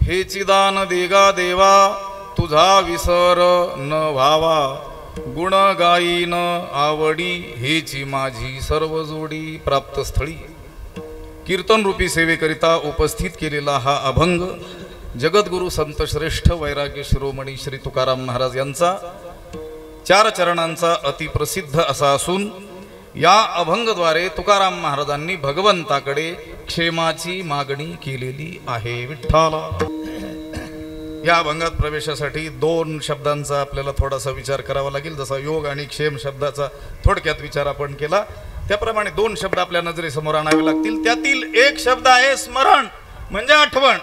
हे चिदान देगा देवा तुझा विसर न व्हावा, गुण गायीन आवडी हेची माझी सर्व जोडी। प्राप्त स्थळी कीर्तन रूपी सेवेकरिता उपस्थित केलेला हा अभंग जगद्गुरु संत श्रेष्ठ वैराग्य शिरोमणी श्री तुकाराम महाराज यांचा 4 चरणांचा अतिप्रसिद्ध असा असून या अभंगद्वारे तुकाराम महाराजांनी भगवंताकडे क्षेमाची मागणी केलेली आहे। विठ्ठला या अभंगात प्रवेशासाठी 2 शब्दांचा आपल्याला थोडासा विचार करावा लागेल। जसा योग आणि क्षेम शब्दाचा थोडक्यात विचार आपण केला त्याप्रमाणे 2 शब्द आपल्या नजरेसमोर आणावे लागतील। त्यातील एक शब्द आहे स्मरण म्हणजे आठवण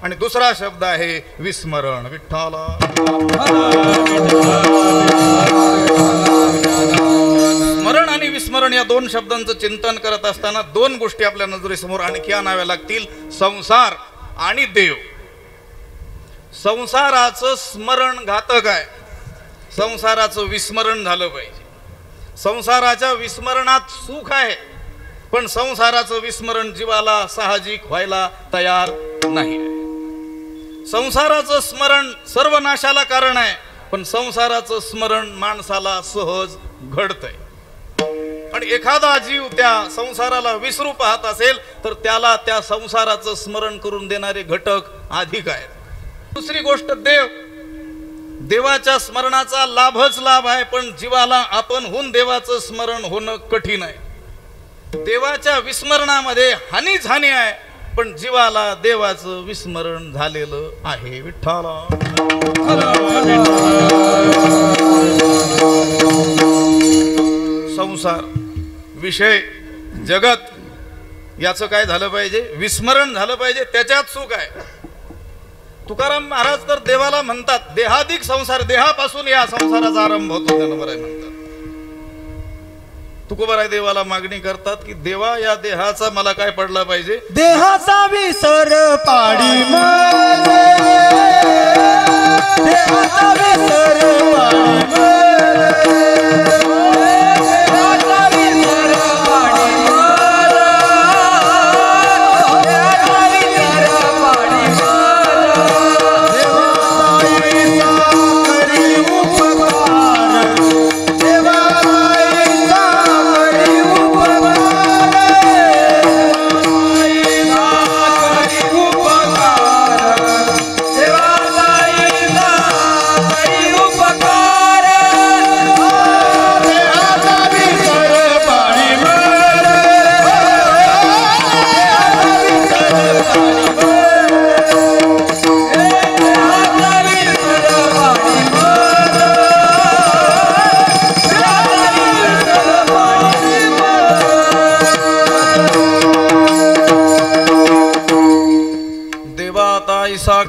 आणि दुसरा शब्द आहे विस्मरण। विठ्ठला स्मरण आणि विस्मरण या 2 शब्दांचं चिंतन करत असताना 2 गोष्टी आपल्या नजरेसमोर आणखी आणाव्या लागतील, संसार आणि देव। संसाराचं स्मरण घातक आहे, संसाराचं विस्मरण झालं पाहिजे। संसाराच्या विस्मरणात सुख आहे पण संसाराचं विस्मरण जीवाला साहजिक व्हायला तयार नाही। संसाराचं स्मरण सर्वनाशाला कारण आहे पण संसाराचं स्मरण माणसाला सहज घडतंय। आणि एखादा जीव त्या संसाराला विसरू पाहत असेल तर त्याला त्या संसाराचं स्मरण करून देणारे घटक अधिक आहेत। दुसरी गोष्ट देव, देवाच्या स्मरणाचा लाभच लाभ आहे पण जीवाला आपणहून देवाचं स्मरण होणं कठीण आहे। देवाच्या विस्मरणामध्ये हानीच हानी आहे पण जीवाला देवाचं विस्मरण झालेलं आहे। विठ्ठला संसार विषय जगत याचं काय झालं पाहिजे, विस्मरण झालं पाहिजे, त्याच्यात सुख आहे। तुकाराम महाराज तर देवाला म्हणतात देहाधिक संसार, देहापासून या संसाराचा आरंभ होतो त्यानं बरं म्हणतात। तुकोबाराय देवाला मागणी करतात की देवा या देहाचा मला काय पडला पाहिजे, देहाचा विसर पाडी मले, देहाचा विसर पाडी मले, देहाचा विसर पाडी मले, देहाचा विसर पाडी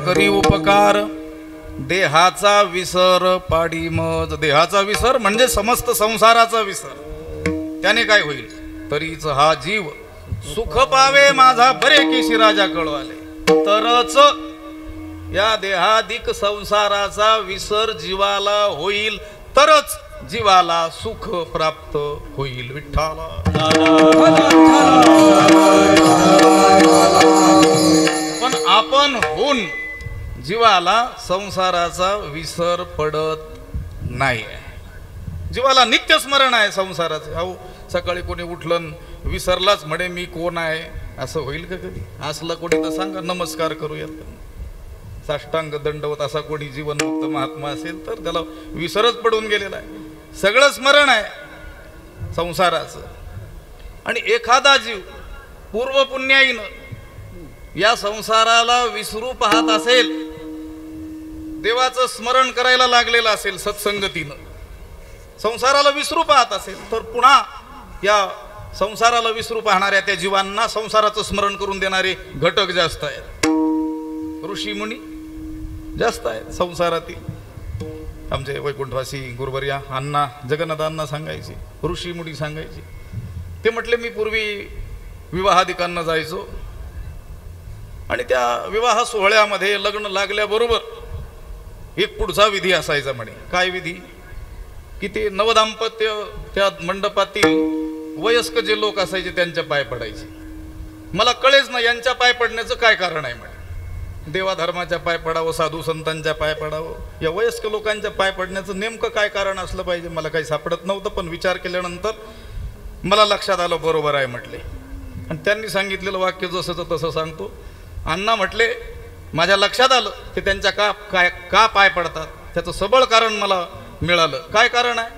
करी उपकार, देहाचा विसर पाडी मज। देहाचा विसर म्हणजे समस्त संसाराचा विसर। त्याने काय होईल, तरीच हा जीव सुख पावे माझा बरे केशी राजा कळवाले। तरच या देहाधिक संसाराचा विसर जीवाला होईल, तरच जीवाला सुख प्राप्त होईल। विठ्ठला पण आपण होऊन जीवाला संसाराचा विसर पडत नाही। जीवाला नित्य स्मरण आहे संसाराचं। अहो सकाळी कोणी उठलं विसरलाच म्हणे मी कोण आहे, असं होईल का कधी? असलं कोणी तर सांगा, नमस्कार करूयात, साष्टांग दंडवत असा कोणी जीवनमुक्त महात्मा असेल तर त्याला विसरच पडून गेलेला आहे। सगळं स्मरण आहे संसाराचं। आणि एखादा जीव पूर्वपुण्याईनं या संसाराला विसरू पाहत असेल, देवाचं स्मरण करायला लागलेलं असेल, सत्संगतीनं संसाराला विसरू पाहत असेल तर पुन्हा या संसाराला विसरू पाहणाऱ्या त्या जीवांना संसाराचं स्मरण करून देणारे घटक जास्त आहेत, ऋषी मुनी जास्त आहेत संसारातील। आमचे वैकुंठवासी गुरुवर्या अण्णा जगन्नाथ अण्णा सांगायचे, ऋषी मुनी सांगायचे, ते म्हटले मी पूर्वी विवाहादिकांना जायचो आणि त्या विवाह सोहळ्यामध्ये लग्न लागल्याबरोबर एक पुढचा विधी असायचा म्हणे। काय विधी? की ते नवदाम्पत्य त्या मंडपातील वयस्क जे लोक असायचे त्यांच्या पाय पडायचे। मला कळेच ना यांच्या पाय पडण्याचं काय कारण आहे म्हणे। देवाधर्माच्या पाय पडावं, साधू संतांच्या पाय पडावं, या वयस्क लोकांच्या पाय पडण्याचं नेमकं काय कारण असलं पाहिजे मला काही सापडत नव्हतं. पण विचार केल्यानंतर मला लक्षात आलं, बरोबर आहे म्हटले. आणि त्यांनी सांगितलेलं वाक्य जसंच तसं सांगतो. अण्णा म्हटले, माझ्या लक्षात आलं की त्यांच्या का पाय पडतात, त्याचं सबळ कारण मला मिळालं. काय कारण आहे?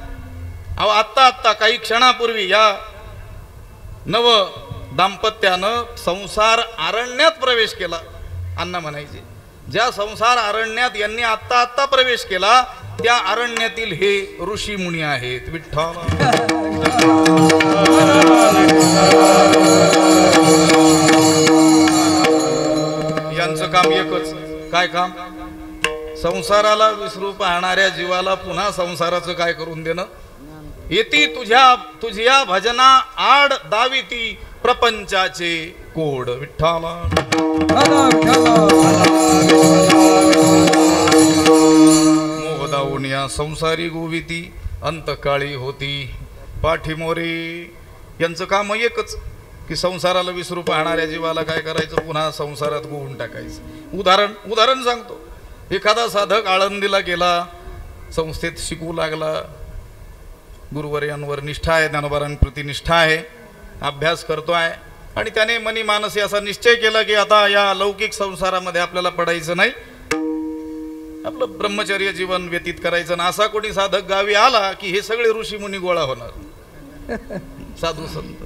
अहो, आत्ता काही क्षणापूर्वी या नव दाम्पत्यानं संसार अरण्यात प्रवेश केला. अण्णा म्हणायचे, ज्या संसार अरण्यात यांनी आत्ता प्रवेश केला त्या अरण्यातील हे ऋषी मुनी आहेत. विठ्ठल यांचं काम एकच. काय काम? संसाराला विसरू पाहणाऱ्या जीवाला पुन्हा संसाराचं काय करून देणं. येती तुझ्या भजना आड दाविती प्रपंचाचे कोड. विठ्ठला मोहदाऊन या संसारी गोविती अंतकाळी होती पाठीमोरी. यांचं काम एकच की संसाराला विसरू पाहणाऱ्या जीवाला काय करायचं, पुन्हा संसारात गोवून टाकायचं. उदाहरण सांगतो. एखादा साधक आळंदीला गेला, संस्थेत शिकू लागला, गुरुवर्यांवर निष्ठा आहे, ज्ञानोबारांप्रती निष्ठा आहे, अभ्यास करतो आहे, आणि त्याने मनी मानसी असा निश्चय केला की आता या लौकिक संसारामध्ये आपल्याला पडायचं नाही, आपलं ब्रह्मचर्य जीवन व्यतीत करायचं ना. असा कोणी साधक गावी आला की हे सगळे ऋषी मुनी गोळा होणार, साधू संत.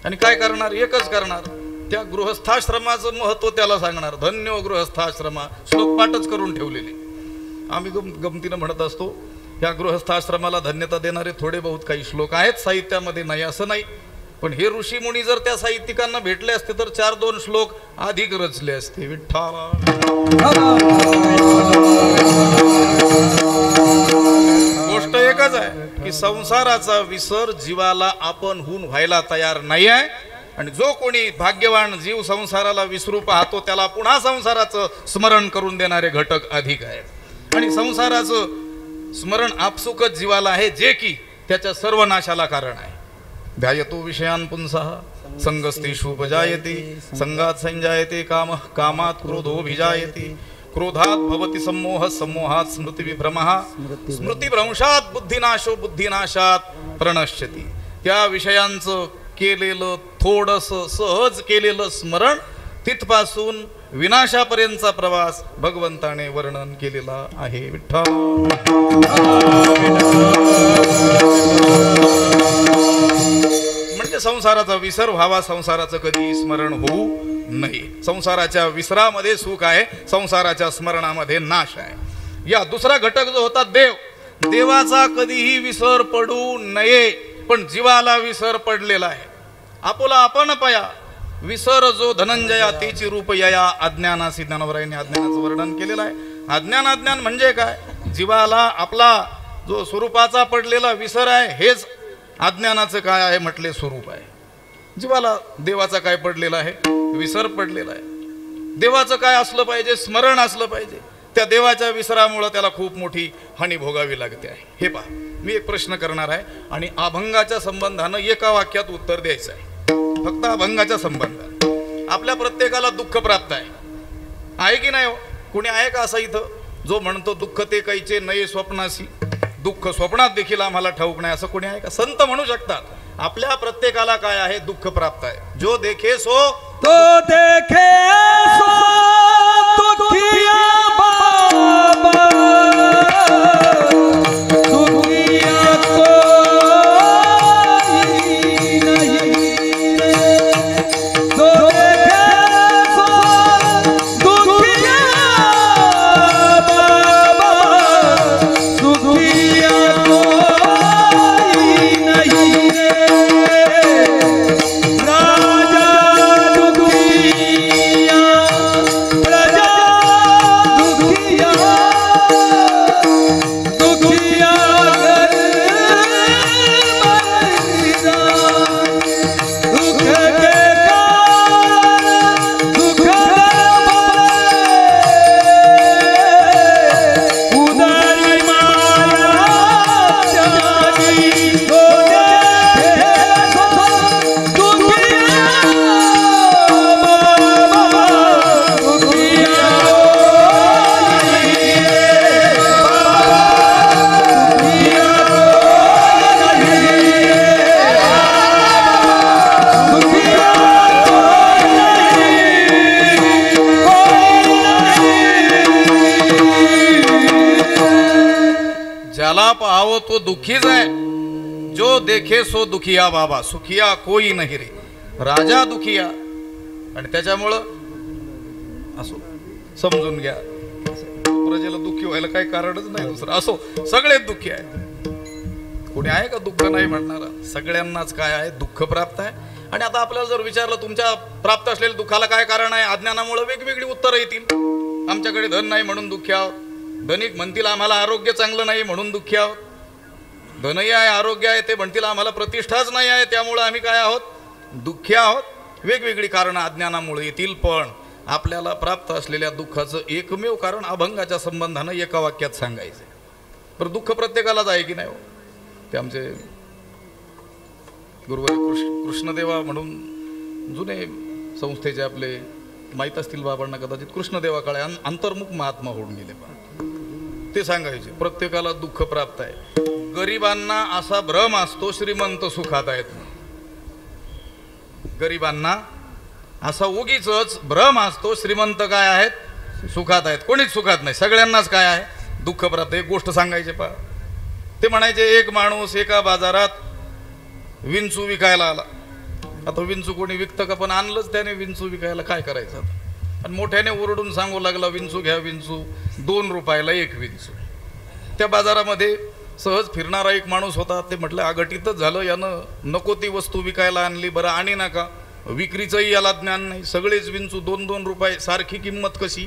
आणि काय करणार? एकच करणार, त्या गृहस्थाश्रमाचं महत्व त्याला सांगणार. धन्य गृहस्थाश्रमा, श्लोक पाठच करून ठेवलेले. आम्ही गमतीनं म्हणत असतो, या गृहस्थाश्रमाला धन्यता देणारे थोडे बहुत काही श्लोक आहेत, साहित्यामध्ये नाही असं नाही. पण हे ऋषी मुनी जर त्या साहित्यिकांना भेटले असते तर 4-2 श्लोक अधिक रचले असते. विठ्ठला गोष्ट एकच आहे की संसाराचा विसर जीवाला आपण होऊन व्हायला तयार नाही आहे. आणि जो कोणी भाग्यवान जीव संसाराला विसरू पाहतो त्याला पुन्हा संसाराचं स्मरण करून देणारे घटक अधिक आहेत. आणि संसाराचं स्मरण आपसुकच जीवाला आहे, जे की त्याच्या सर्वनाशाला कारण आहे. ध्यायतो विषयान पुंसः संगस्तेषु उपजायते, संगात संजायते कामः, कामात क्रोधोऽभिजायते, क्रोधात भवति सम्मोहः, सम्मोहात स्मृतिविभ्रमः, स्मृतिभ्रंशात बुद्धिनाशो, बुद्धिनाशात प्रणश्यति. त्या विषयांचं केलेलं थोडंसं सहज केलेलं स्मरण तिथपासून विनाशापर्यंतचा प्रवास भगवंताने वर्णन केलेला आहे. विठ्ठल म्हणजे संसाराचा विसर व्हावा, संसाराचं कधी स्मरण होऊ नये. संसाराच्या विसरामध्ये सुख आहे, संसाराच्या स्मरणामध्ये नाश आहे. या दुसरा घटक जो होता देव, देवाचा कधीही विसर पडू नये. पण जीवाला विसर पडलेला आहे. आपुला आपण पया विसर जो धनंजया तेची रूप यया. अज्ञानासी ज्ञानोबरायांनी अज्ञानाचं वर्णन केलेलं आहे. अज्ञान म्हणजे काय? जीवाला आपला जो स्वरूपाचा पडलेला विसर आहे हेच अज्ञानाचं काय आहे म्हटले स्वरूप आहे. जीवाला देवाचा काय पडलेला आहे? विसर पडलेला आहे. देवाचं काय असलं पाहिजे? स्मरण असलं पाहिजे. त्या देवाच्या विसरामुळे त्याला खूप मोठी हानी भोगावी लागते आहे. हे पहा, मी एक प्रश्न करणार आहे आणि अभंगाच्या संबंधानं एका वाक्यात उत्तर द्यायचं आहे. फक्त अभंगाच्या संबंधात. आपल्या प्रत्येकाला दुःख प्राप्त आहे की नाही? कुणी आहे का असा इथं जो म्हणतो दुःख ते कैचे नये स्वप्नासी, दुःख स्वप्नात देखील आम्हाला ठाऊक नाही, असं कोणी आहे का? संत म्हणू शकतात. आपल्या प्रत्येकाला काय आहे? दुःख प्राप्त आहे. जो देखे सो तो देखे सो दुखिया बाबा, दुखिया कोई नहीं रे. तो देखे सो दुखिया बाबा, दुखिया कोई नहीं रे. राजा दुखिया ज्याला पाहावं तो दुःखीच आहे. जो देखे सो दुखिया बाबा, सुखिया कोई नाही रे. राजा दुखिया, आणि त्याच्यामुळं असो समजून घ्या, प्रजेला दुःखी व्हायला काही कारणच नाही दुसरं. असो सगळेच दुःखी आहेत. कोणी आहे का दुःख नाही म्हणणारा? सगळ्यांनाच काय आहे, दुःख प्राप्त आहे. आणि आता आपल्याला जर विचारलं तुमच्या प्राप्त असलेल्या दुःखाला काय कारण आहे, अज्ञानामुळे वेगवेगळी उत्तरं येतील. आमच्याकडे धन नाही म्हणून दुःखी आहोत. धनिक म्हणतील आम्हाला आरोग्य चांगलं नाही म्हणून दुःखी आहोत. धनही आहे, आरोग्य आहे, ते म्हणतील आम्हाला प्रतिष्ठाच नाही आहे त्यामुळे आम्ही काय आहोत, दुःखी आहोत. वेगवेगळी कारणं अज्ञानामुळे येतील. पण आपल्याला प्राप्त असलेल्या दुःखाचं एकमेव कारण अभंगाच्या संबंधानं एका वाक्यात सांगायचं. पण दुःख प्रत्येकालाच आहे की नाही हो? ते आमचे गुरुवारी कृष्णदेवा म्हणून जुने संस्थेचे आपले माहीत असतील बाबांना कदाचित, कृष्णदेवा काळे अंतर्मुख महात्मा होऊन गेले. ते सांगायचे प्रत्येकाला दुःख प्राप्त आहे. गरिबांना असा भ्रम असतो श्रीमंत सुखात आहेत. गरिबांना असा उगीच भ्रम असतो श्रीमंत काय आहेत, सुखात आहेत. कोणीच सुखात नाही, सगळ्यांनाच काय आहे, दुःख प्राप्त. एक गोष्ट सांगायचे पहा, ते म्हणायचे एक माणूस एका बाजारात विंचू विकायला आला. आता विंचू कोणी विकतं का? पण आणलंच त्याने विंचू विकायला, काय करायचं आता? आणि मोठ्याने ओरडून सांगू लागला विंचू घ्या विंचू, 2 रुपयाला एक विंचू. त्या बाजारामध्ये सहज फिरणारा एक माणूस होता. ते म्हटलं अघटितच झालं, यानं नको ती वस्तू विकायला आणली, बरं आणि नका. विक्रीचंही याला ज्ञान नाही, सगळेच विंचू 2-2 रुपये, सारखी किंमत कशी?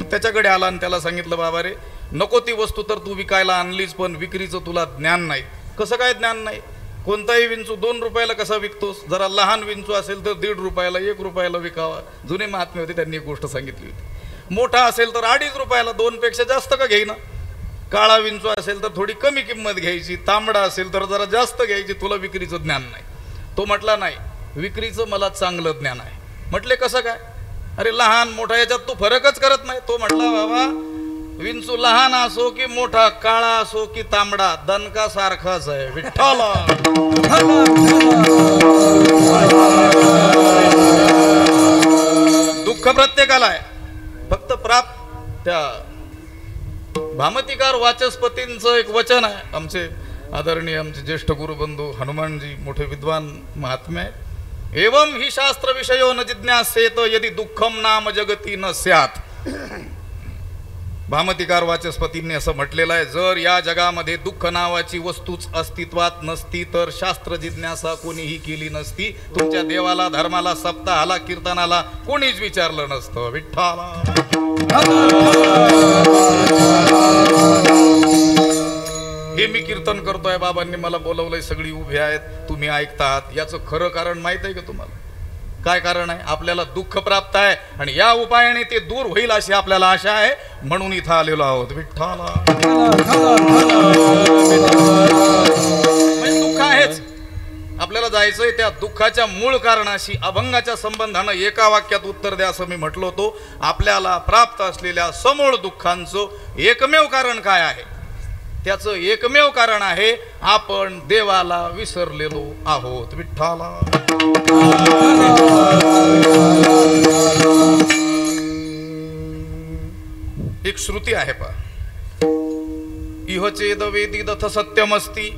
त्याच्याकडे आला आणि त्याला सांगितलं बाबा रे, नको ती वस्तू तर तू विकायला आणलीच, पण विक्रीचं तुला ज्ञान नाही. कसं काय ज्ञान नाही? कोणताही विंचू 2 रुपयाला कसा विकतोस? जरा लहान विंचू असेल तर 1.5 रुपयाला 1 रुपयाला विकावा. जुने महात्मे होते, त्यांनी एक गोष्ट सांगितली होती. मोठा असेल तर 2.5 रुपयाला, 2 पेक्षा जास्त का घेईना. काळा विंचू असेल तर थोडी कमी किंमत घ्यायची, तांबडा असेल तर जरा जास्त घ्यायची. तुला विक्रीचं ज्ञान नाही. तो म्हटला नाही, विक्रीचं मला चांगलं ज्ञान आहे. म्हटले कसं काय? अरे लहान मोठा याच्यात तू फरकच करत नाही. तो म्हटला बाबा विंचू लहान असो की मोठा, काळा असो की तांबडा, दणका सारखाच आहे. विठ्ठला दुःख प्रत्येकाला आहे. फक्त प्राप्त त्या भामतीकार वाचस्पतींचं एक वचन आहे. आमचे आदरणीय आमचे ज्येष्ठ गुरुबंधू हनुमानजी मोठे विद्वान महात्मे आहेत. एवं ही शास्त्र विषयो न जिज्ञासेत यदि दुःखम नाम जगती न स्यात. भामतीकार वाचस्पतींनी असं म्हटलेलं आहे, जर या जगामध्ये दुःख नावाची वस्तूच अस्तित्वात नसती तर शास्त्र जिज्ञासा कोणीही केली नसती. तुमच्या देवाला, धर्माला, सप्ताहाला, कीर्तनाला कोणीच विचारलं नसतं. विठ्ठला हे मी कीर्तन करतोय, बाबांनी मला बोलवलंय, सगळी उभी आहेत, तुम्ही ऐकतात. याचं खरं कारण माहित आहे का तुम्हाला? काय कारण आहे? आपल्याला दुःख प्राप्त आहे आणि या उपायाने ते दूर होईल अशी आपल्याला आशा आहे, म्हणून इथं आलेलो आहोत. विठ्ठला दुःख आहेच, आपल्याला जायचंय त्या दुःखाच्या मूळ कारणाशी. अभंगाच्या संबंधानं एका वाक्यात उत्तर द्या असं मी म्हटलो होतो. आपल्याला प्राप्त असलेल्या समूळ दुःखांचं एकमेव कारण काय आहे? त्याचं एकमेव कारण आहे आपण देवाला विसरलेलो आहोत. विठ्ठला एक श्रुती आहे पहा, इह चेद वेदी दथ सत्यमस्ती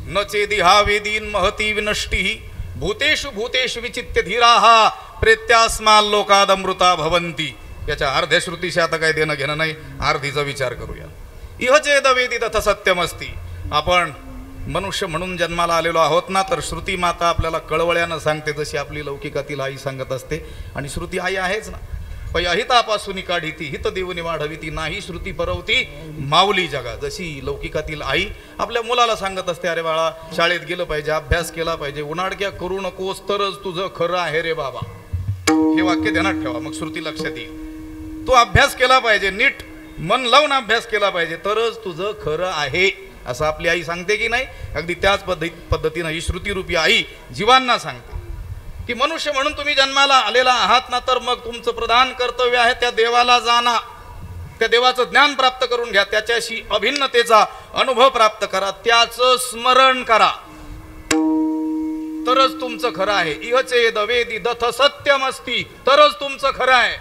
न चेदी हा वेदीन महती विनष्टी भूतेषु भूतेषु विचित्य धीराहा प्रेत्यास्माल लोकादमृता भवंती. याच्या अर्ध्या श्रुतीशी आता काय देणं घेणं नाही, अर्धीचा विचार करूया. इह चेद वेदी दथ सत्यमस्ती. आपण मनुष्य म्हणून जन्माला आलेलो आहोत ना, तर श्रुती माता आपल्याला कळवळ्यानं सांगते, जशी आपली लौकिकातील आई सांगत असते. आणि श्रुती आई आहेच ना. पै अहितापासून काढीती हित देवनी वाढविती नाही श्रुती परवती माऊली जगा. जशी लौकिकातील आई आपल्या मुलाला सांगत असते, अरे बाळा शाळेत गेलं पाहिजे, अभ्यास केला पाहिजे, उन्हाळक्या करू नकोस तरच तुझं खरं आहे रे बाबा. हे वाक्य ध्यानात ठेवा, मग श्रुती लक्षात येईल. तू अभ्यास केला पाहिजे, नीट मन लावून अभ्यास केला पाहिजे, तरच तुझं खरं आहे असं आपली आई सांगते की नाही? अगदी त्याच पद्धतीनं ही श्रुतीरूपी आई जीवांना सांगते की मनुष्य म्हणून तुम्ही जन्माला आलेला आहात ना, तर मग तुमचं प्रधान कर्तव्य आहे त्या देवाला जाणा, त्या देवाचं ज्ञान प्राप्त करून घ्या, त्याच्याशी अभिन्नतेचा अनुभव प्राप्त करा, त्याचं स्मरण करा, तरच तुमचं खरं आहे. इह चेद वेदी दथ सत्यमस्ती, तरच तुमचं खरं आहे.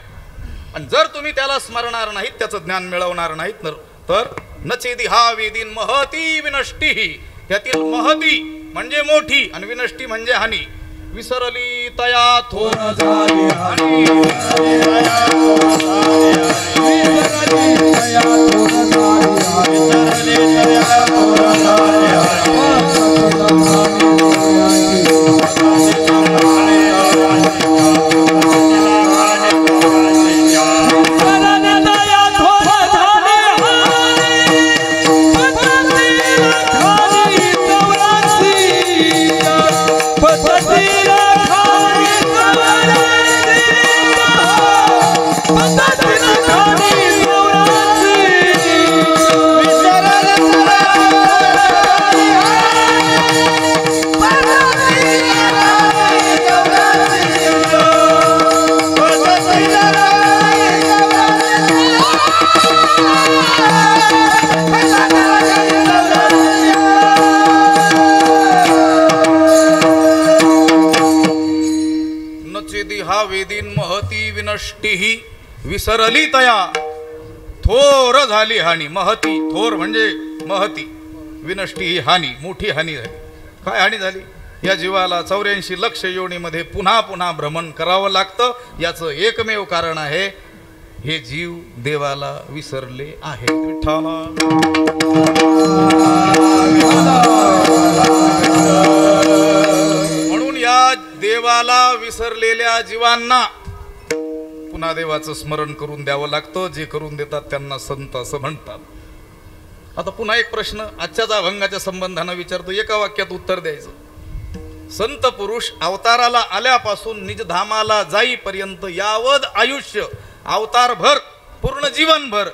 आणि जर तुम्ही त्याला स्मरणार नाहीत, त्याचं ज्ञान मिळवणार नाहीत, तर नचेदी हा वेदीन महती विनष्टी, यातील महती म्हणजे मोठी आणि विनष्टी म्हणजे हानी. विसरली तया थोर झाली हानी, हा वेदीन महती विनष्टी, विसरली तया थोर झाली हानी. महती थोर म्हणजे महती, विनष्टी ही हानी, मोठी हानी झाली. काय हानी झाली? या जीवाला 84 लक्ष योनीमध्ये पुन्हा पुन्हा भ्रमण करावं लागतं. याचं एकमेव कारण आहे हे जीव देवाला विसरले आहे. विठ्ठला म्हणून या देवाला विसरलेल्या जीवांना पुन्हा देवाचं स्मरण करून द्यावं लागतं. जे करून देतात त्यांना संत असं म्हणतात. आता पुन्हा एक प्रश्न आजच्याच अभंगाच्या संबंधानं विचारतो, एका वाक्यात उत्तर द्यायचं. संत पुरुष अवताराला आल्यापासून निजधामाला जाईपर्यंत यावत आयुष्य, अवतारभर, पूर्ण जीवनभर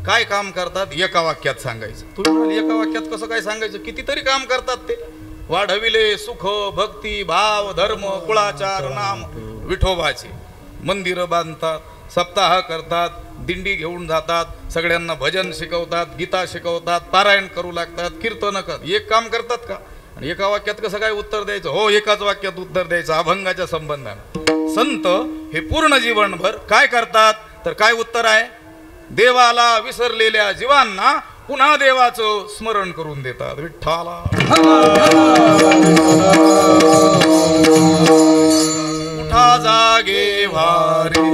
काय काम करतात? एका वाक्यात सांगायचं. तुम्ही म्हणाल एका वाक्यात कसं काय सांगायचं? कितीतरी काम करतात ते. वाढविले सुख भक्ती भाव धर्म कुळाचार नाम विठोबाचे. मंदिरं बांधतात, सप्ताह करतात, दिंडी घेऊन जातात, सगळ्यांना भजन शिकवतात, गीता शिकवतात, पारायण करू लागतात, कीर्तन करतात. एक काम करतात का? आणि एका वाक्यात कसं काय उत्तर द्यायचं? हो, एकाच वाक्यात उत्तर द्यायचं अभंगाच्या संबंधानं. संत हे पूर्ण जीवनभर काय करतात? तर काय उत्तर आहे? देवाला विसरलेल्या जीवांना पुन्हा देवाचं स्मरण करून देतात. विठ्ठला उठा जागे वारे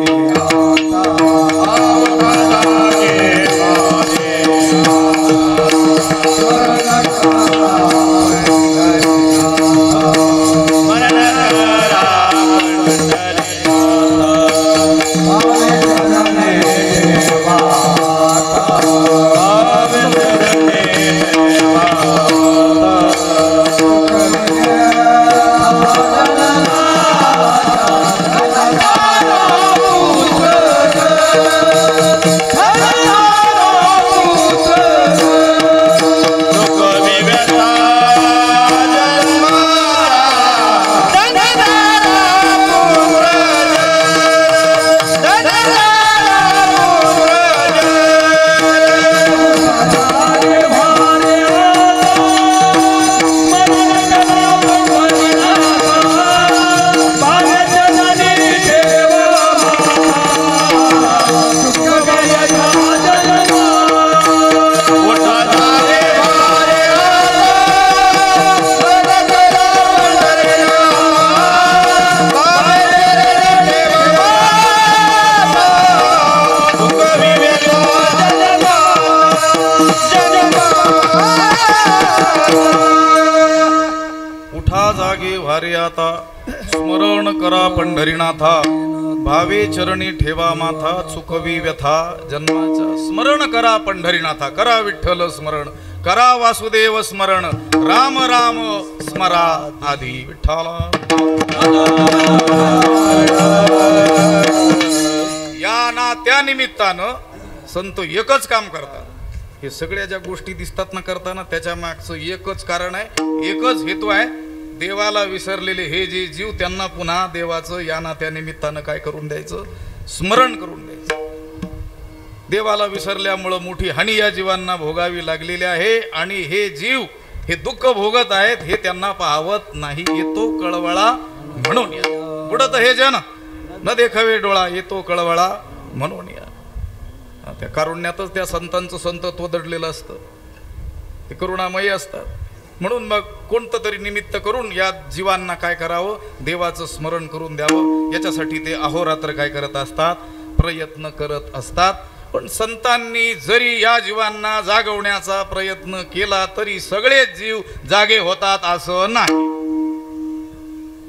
स्मरण करा पंढरीनाथा, भावे चरणी ठेवा माथा, चुकवी व्यथा जन्माचा. स्मरण करा पंढरीनाथा, करा विठ्ठल स्मरण, करा वासुदेव स्मरण, राम राम स्मरा आधी. विठ्ठला या ना त्या निमित्तानं संत एकच काम करतात. हे सगळ्या ज्या गोष्टी दिसतात ना करताना त्याच्या मागचं एकच कारण आहे, एकच हेतू आहे. देवाला विसरलेले हे जे जीव त्यांना पुन्हा देवाचं या ना त्या निमित्तानं काय करून द्यायचं? स्मरण करून द्यायचं. देवाला विसरल्यामुळं मोठी हानी या जीवांना भोगावी लागलेली आहे आणि हे जीव हे दुःख भोगत आहेत हे त्यांना पाहवत नाही. येतो कळवळा म्हणून या, बुडत हे जन न देखावे डोळा, येतो कळवळा म्हणून या. त्या कारुण्यातच त्या संतांचं संतत्व दडलेलं असतं, ते करुणामयी असतात. म्हणून मग कोणतं तरी निमित्त करून या जीवांना काय करावं, देवाचं स्मरण करून द्यावं. याच्यासाठी ते अहोरात्र काय करत असतात, प्रयत्न करत असतात. पण संतांनी जरी या जीवांना जागवण्याचा प्रयत्न केला तरी सगळेच जीव जागे होतात असं नाही,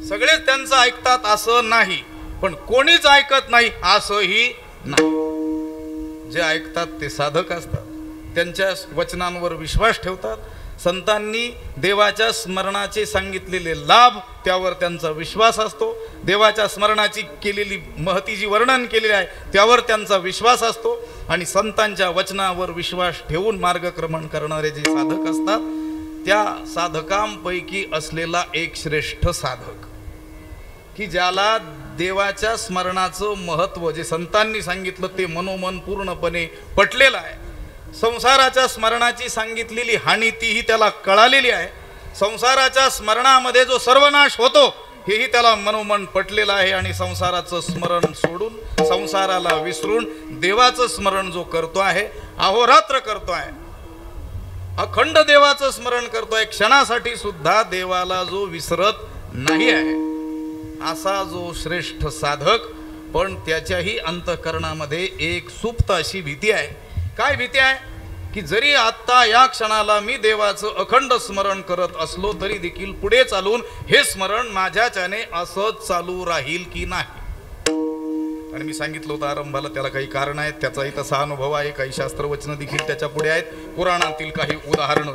सगळेच त्यांचं ऐकतात असं नाही, पण कोणीच ऐकत नाही असंही नाही. जे ऐकतात ते साधक असतात, त्यांच्या वचनांवर विश्वास ठेवतात. संतांनी देवाच्या स्मरणाचे सांगितलेले लाभ त्यावर त्यांचा विश्वास असतो, देवाच्या स्मरणाची केलेली महती जी वर्णन केलेली आहे त्यावर त्यांचा विश्वास असतो. आणि संतांच्या वचनावर विश्वास ठेवून मार्गक्रमण करणारे जे साधक असतात त्या साधकांपैकी असलेला एक श्रेष्ठ साधक की ज्याला देवाच्या स्मरणाचं महत्त्व जे संतांनी सांगितलं ते मनोमन पूर्णपणे पटलेलं आहे. संसाराच्या स्मरणाची सांगितलेली हानी तीही त्याला कळालेली आहे. संसाराच्या स्मरणामध्ये जो सर्वनाश होतो हेही त्याला मनोमन पटलेलं आहे. आणि संसाराचं स्मरण सोडून, संसाराला विसरून देवाचं स्मरण जो करतो आहे, अहोरात्र करतो आहे, अखंड देवाचं स्मरण करतोय, क्षणासाठी सुद्धा देवाला जो विसरत नाही आहे, असा जो श्रेष्ठ साधक. पण त्याच्याही अंतःकरणामध्ये एक सुप्त अशी भीती आहे. काय भीती आहे की जरी आत्ता या क्षणाला मी देवाचं अखंड स्मरण करत असलो तरी देखील पुढे चालून हे स्मरण माझ्याच्याने असंच चालू राहील की नाही. आणि मी सांगितलं होतं आरंभाला त्याला काही कारण आहेत, त्याचाही तसा अनुभव आहे. काही शास्त्रवचनं देखील त्याच्या पुढे आहेत, पुराणातील काही उदाहरणं,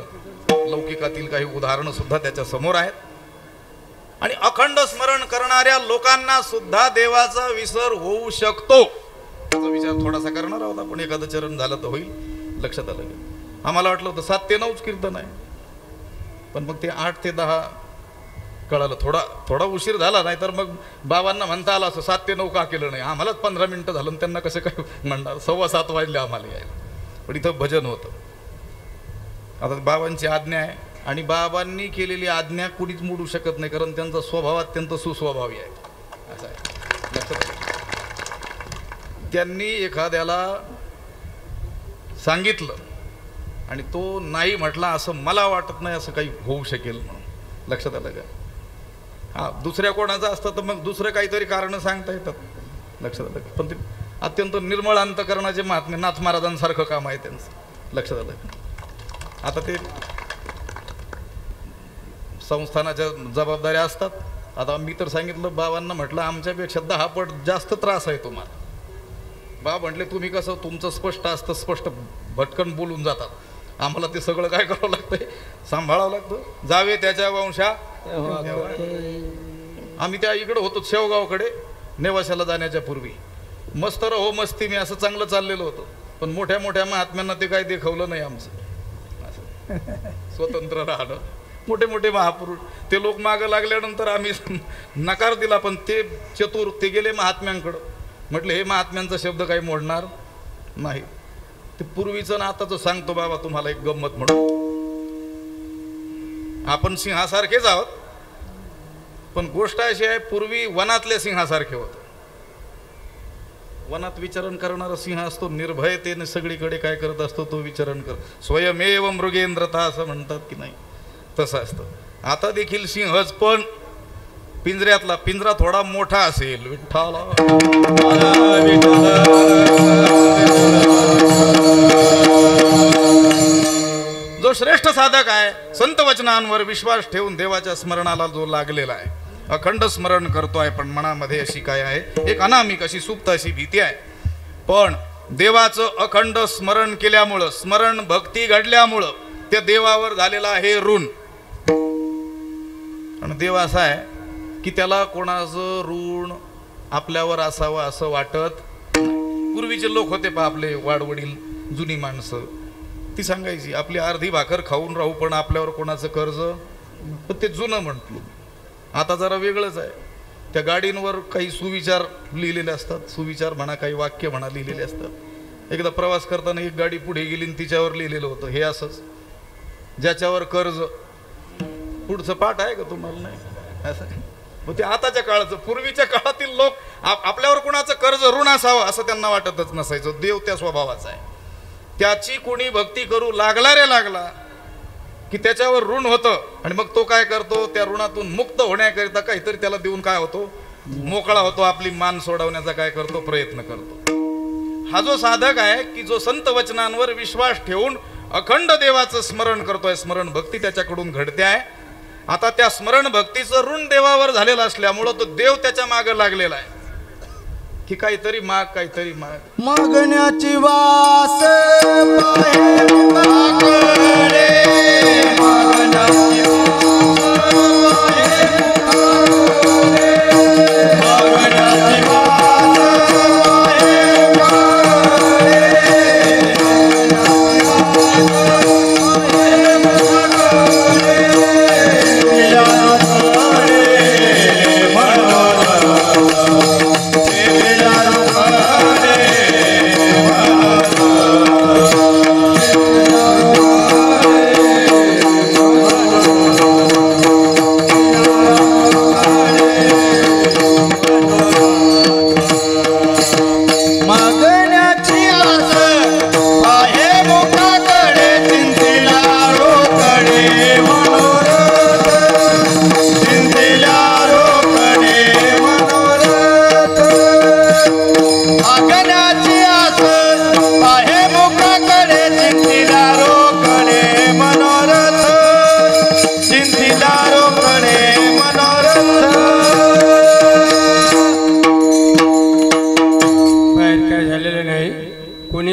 लौकिकातील काही उदाहरणं सुद्धा त्याच्या समोर आहेत. आणि अखंड स्मरण करणाऱ्या लोकांना सुद्धा देवाचा विसर होऊ शकतो. त्याचा विचार थोडासा करणार आहोत आपण, एखादं चरण झालं तर होईल. लक्षात आलं. आम्हाला वाटलं होतं 7 ते 9 कीर्तन आहे, पण मग ते 8 ते 10 कळालं. थोडा उशीर झाला, नाही तर मग बाबांना म्हणता आलं असं 7 ते 9 का केलं नाही. आम्हालाच 15 मिनिटं झालं, त्यांना कसं काय म्हणणार. 7:15 वाजले आम्हाला यायला. पण इथं भजन होतं. आता बाबांची आज्ञा आहे आणि बाबांनी केलेली आज्ञा कुणीच मोडू शकत नाही, कारण त्यांचा स्वभाव अत्यंत सुस्वभावी आहे. असं आहे, लक्षात. त्यांनी एखाद्याला सांगितलं आणि तो नाही म्हटला असं मला वाटत नाही असं काही होऊ शकेल म्हणून. लक्षात आलं का? हा, दुसऱ्या कोणाचं असतं तर मग दुसरं काहीतरी कारण सांगता येतात. लक्षात आलं का? पण ते अत्यंत निर्मळ अंतकरणाचे महात्मे, नाथ महाराजांसारखं काम आहे त्यांचं. लक्षात आलं का? आता ते संस्थानाच्या जबाबदाऱ्या असतात. आता मी तर सांगितलं बाबांना, म्हटलं आमच्यापेक्षा 10 पट जास्त त्रास आहे तुम्हाला. बाबा म्हटले तुम्ही कसं, तुमचं स्पष्ट असतं, स्पष्ट भटकन बोलून जातात. आम्हाला ते सगळं काय करावं लागतंय, सांभाळावं लागतं. जावे त्याच्या वंशा. आम्ही त्या इकडे होतो शेवगावकडे नेवाशाला जाण्याच्या पूर्वी. मस्त रहो मस्ती मी असं चांगलं चाललेलं होतं. पण मोठ्या मोठ्या महात्म्यांना ते काही देखवलं नाही आमचं. स्वतंत्र राहणं, मोठे मोठे महापुरुष ते लोक मागं लागल्यानंतर आम्ही नकार दिला. पण ते चतुर, ते गेले महात्म्यांकडं. म्हटलं हे महात्म्यांचा शब्द काही मोडणार नाही. ते पूर्वीचं ना आताचं सांगतो बाबा तुम्हाला एक गंमत म्हणून. आपण सिंहासारखेच आहोत, पण गोष्ट अशी आहे, पूर्वी वनातल्या सिंहासारखे होतं. वनात विचरण करणारा सिंह असतो, निर्भयतेने सगळीकडे काय करत असतो, तो विचरण कर. स्वयमेव मृगेंद्रता असं म्हणतात की नाही, तसं असतं. आता देखील सिंहच, पण पिंजऱ्यातला. पिंजरा थोडा मोठा असेल. विठ्ठला जो श्रेष्ठ साधक आहे, संत वचनांवर विश्वास ठेवून देवाच्या स्मरणाला जो लागलेला आहे, अखंड स्मरण करतोय, पण मनामध्ये अशी काय आहे, एक अनामिक अशी सुप्त अशी भीती आहे. पण देवाचं अखंड स्मरण केल्यामुळं, स्मरण भक्ती घडल्यामुळं त्या देवावर झालेला आहे ऋण. आणि देव असा आहे की त्याला कोणाचं ऋण आपल्यावर असावं असं वाटत. पूर्वीचे लोक होते पहा, आपले वाडवडील जुनी माणसं, ती सांगायची आपली अर्धी भाकर खाऊन राहू पण आपल्यावर कोणाचं कर्ज. पण ते जुनं म्हटलं. आता जरा वेगळंच आहे. त्या गाडींवर काही सुविचार लिहिलेले असतात, सुविचार म्हणा, काही वाक्य म्हणा लिहिलेले असतात. एकदा प्रवास करताना एक गाडी पुढे गेली आणि तिच्यावर लिहिलेलं होतं हे असंच, ज्याच्यावर कर्ज. पुढचं पाठ आहे का तुम्हाला? नाही. असं मग ते आताच्या काळाचं, पूर्वीच्या काळातील लोक आपल्यावर कुणाचं कर्ज ऋण असावं असं त्यांना वाटतच नसायचं. देव त्या स्वभावाचा आहे. त्याची कोणी भक्ती करू लागला रे लागला की त्याच्यावर ऋण होतं आणि मग तो काय करतो, त्या ऋणातून मुक्त होण्याकरिता काहीतरी त्याला देऊन काय होतो, मोकळा होतो, आपली मान सोडवण्याचा काय करतो, प्रयत्न करतो. हा जो साधक आहे की जो संत वचनांवर विश्वास ठेवून अखंड देवाचं स्मरण करतोय, स्मरण भक्ती त्याच्याकडून घडते आहे. आता त्या स्मरण भक्तीचं ऋण देवावर झालेलं असल्यामुळं तो देव त्याच्या मागे लागलेला आहे की काहीतरी माग, काहीतरी माग. मागण्याची वास पाहे मुखाकडे, मागण्याची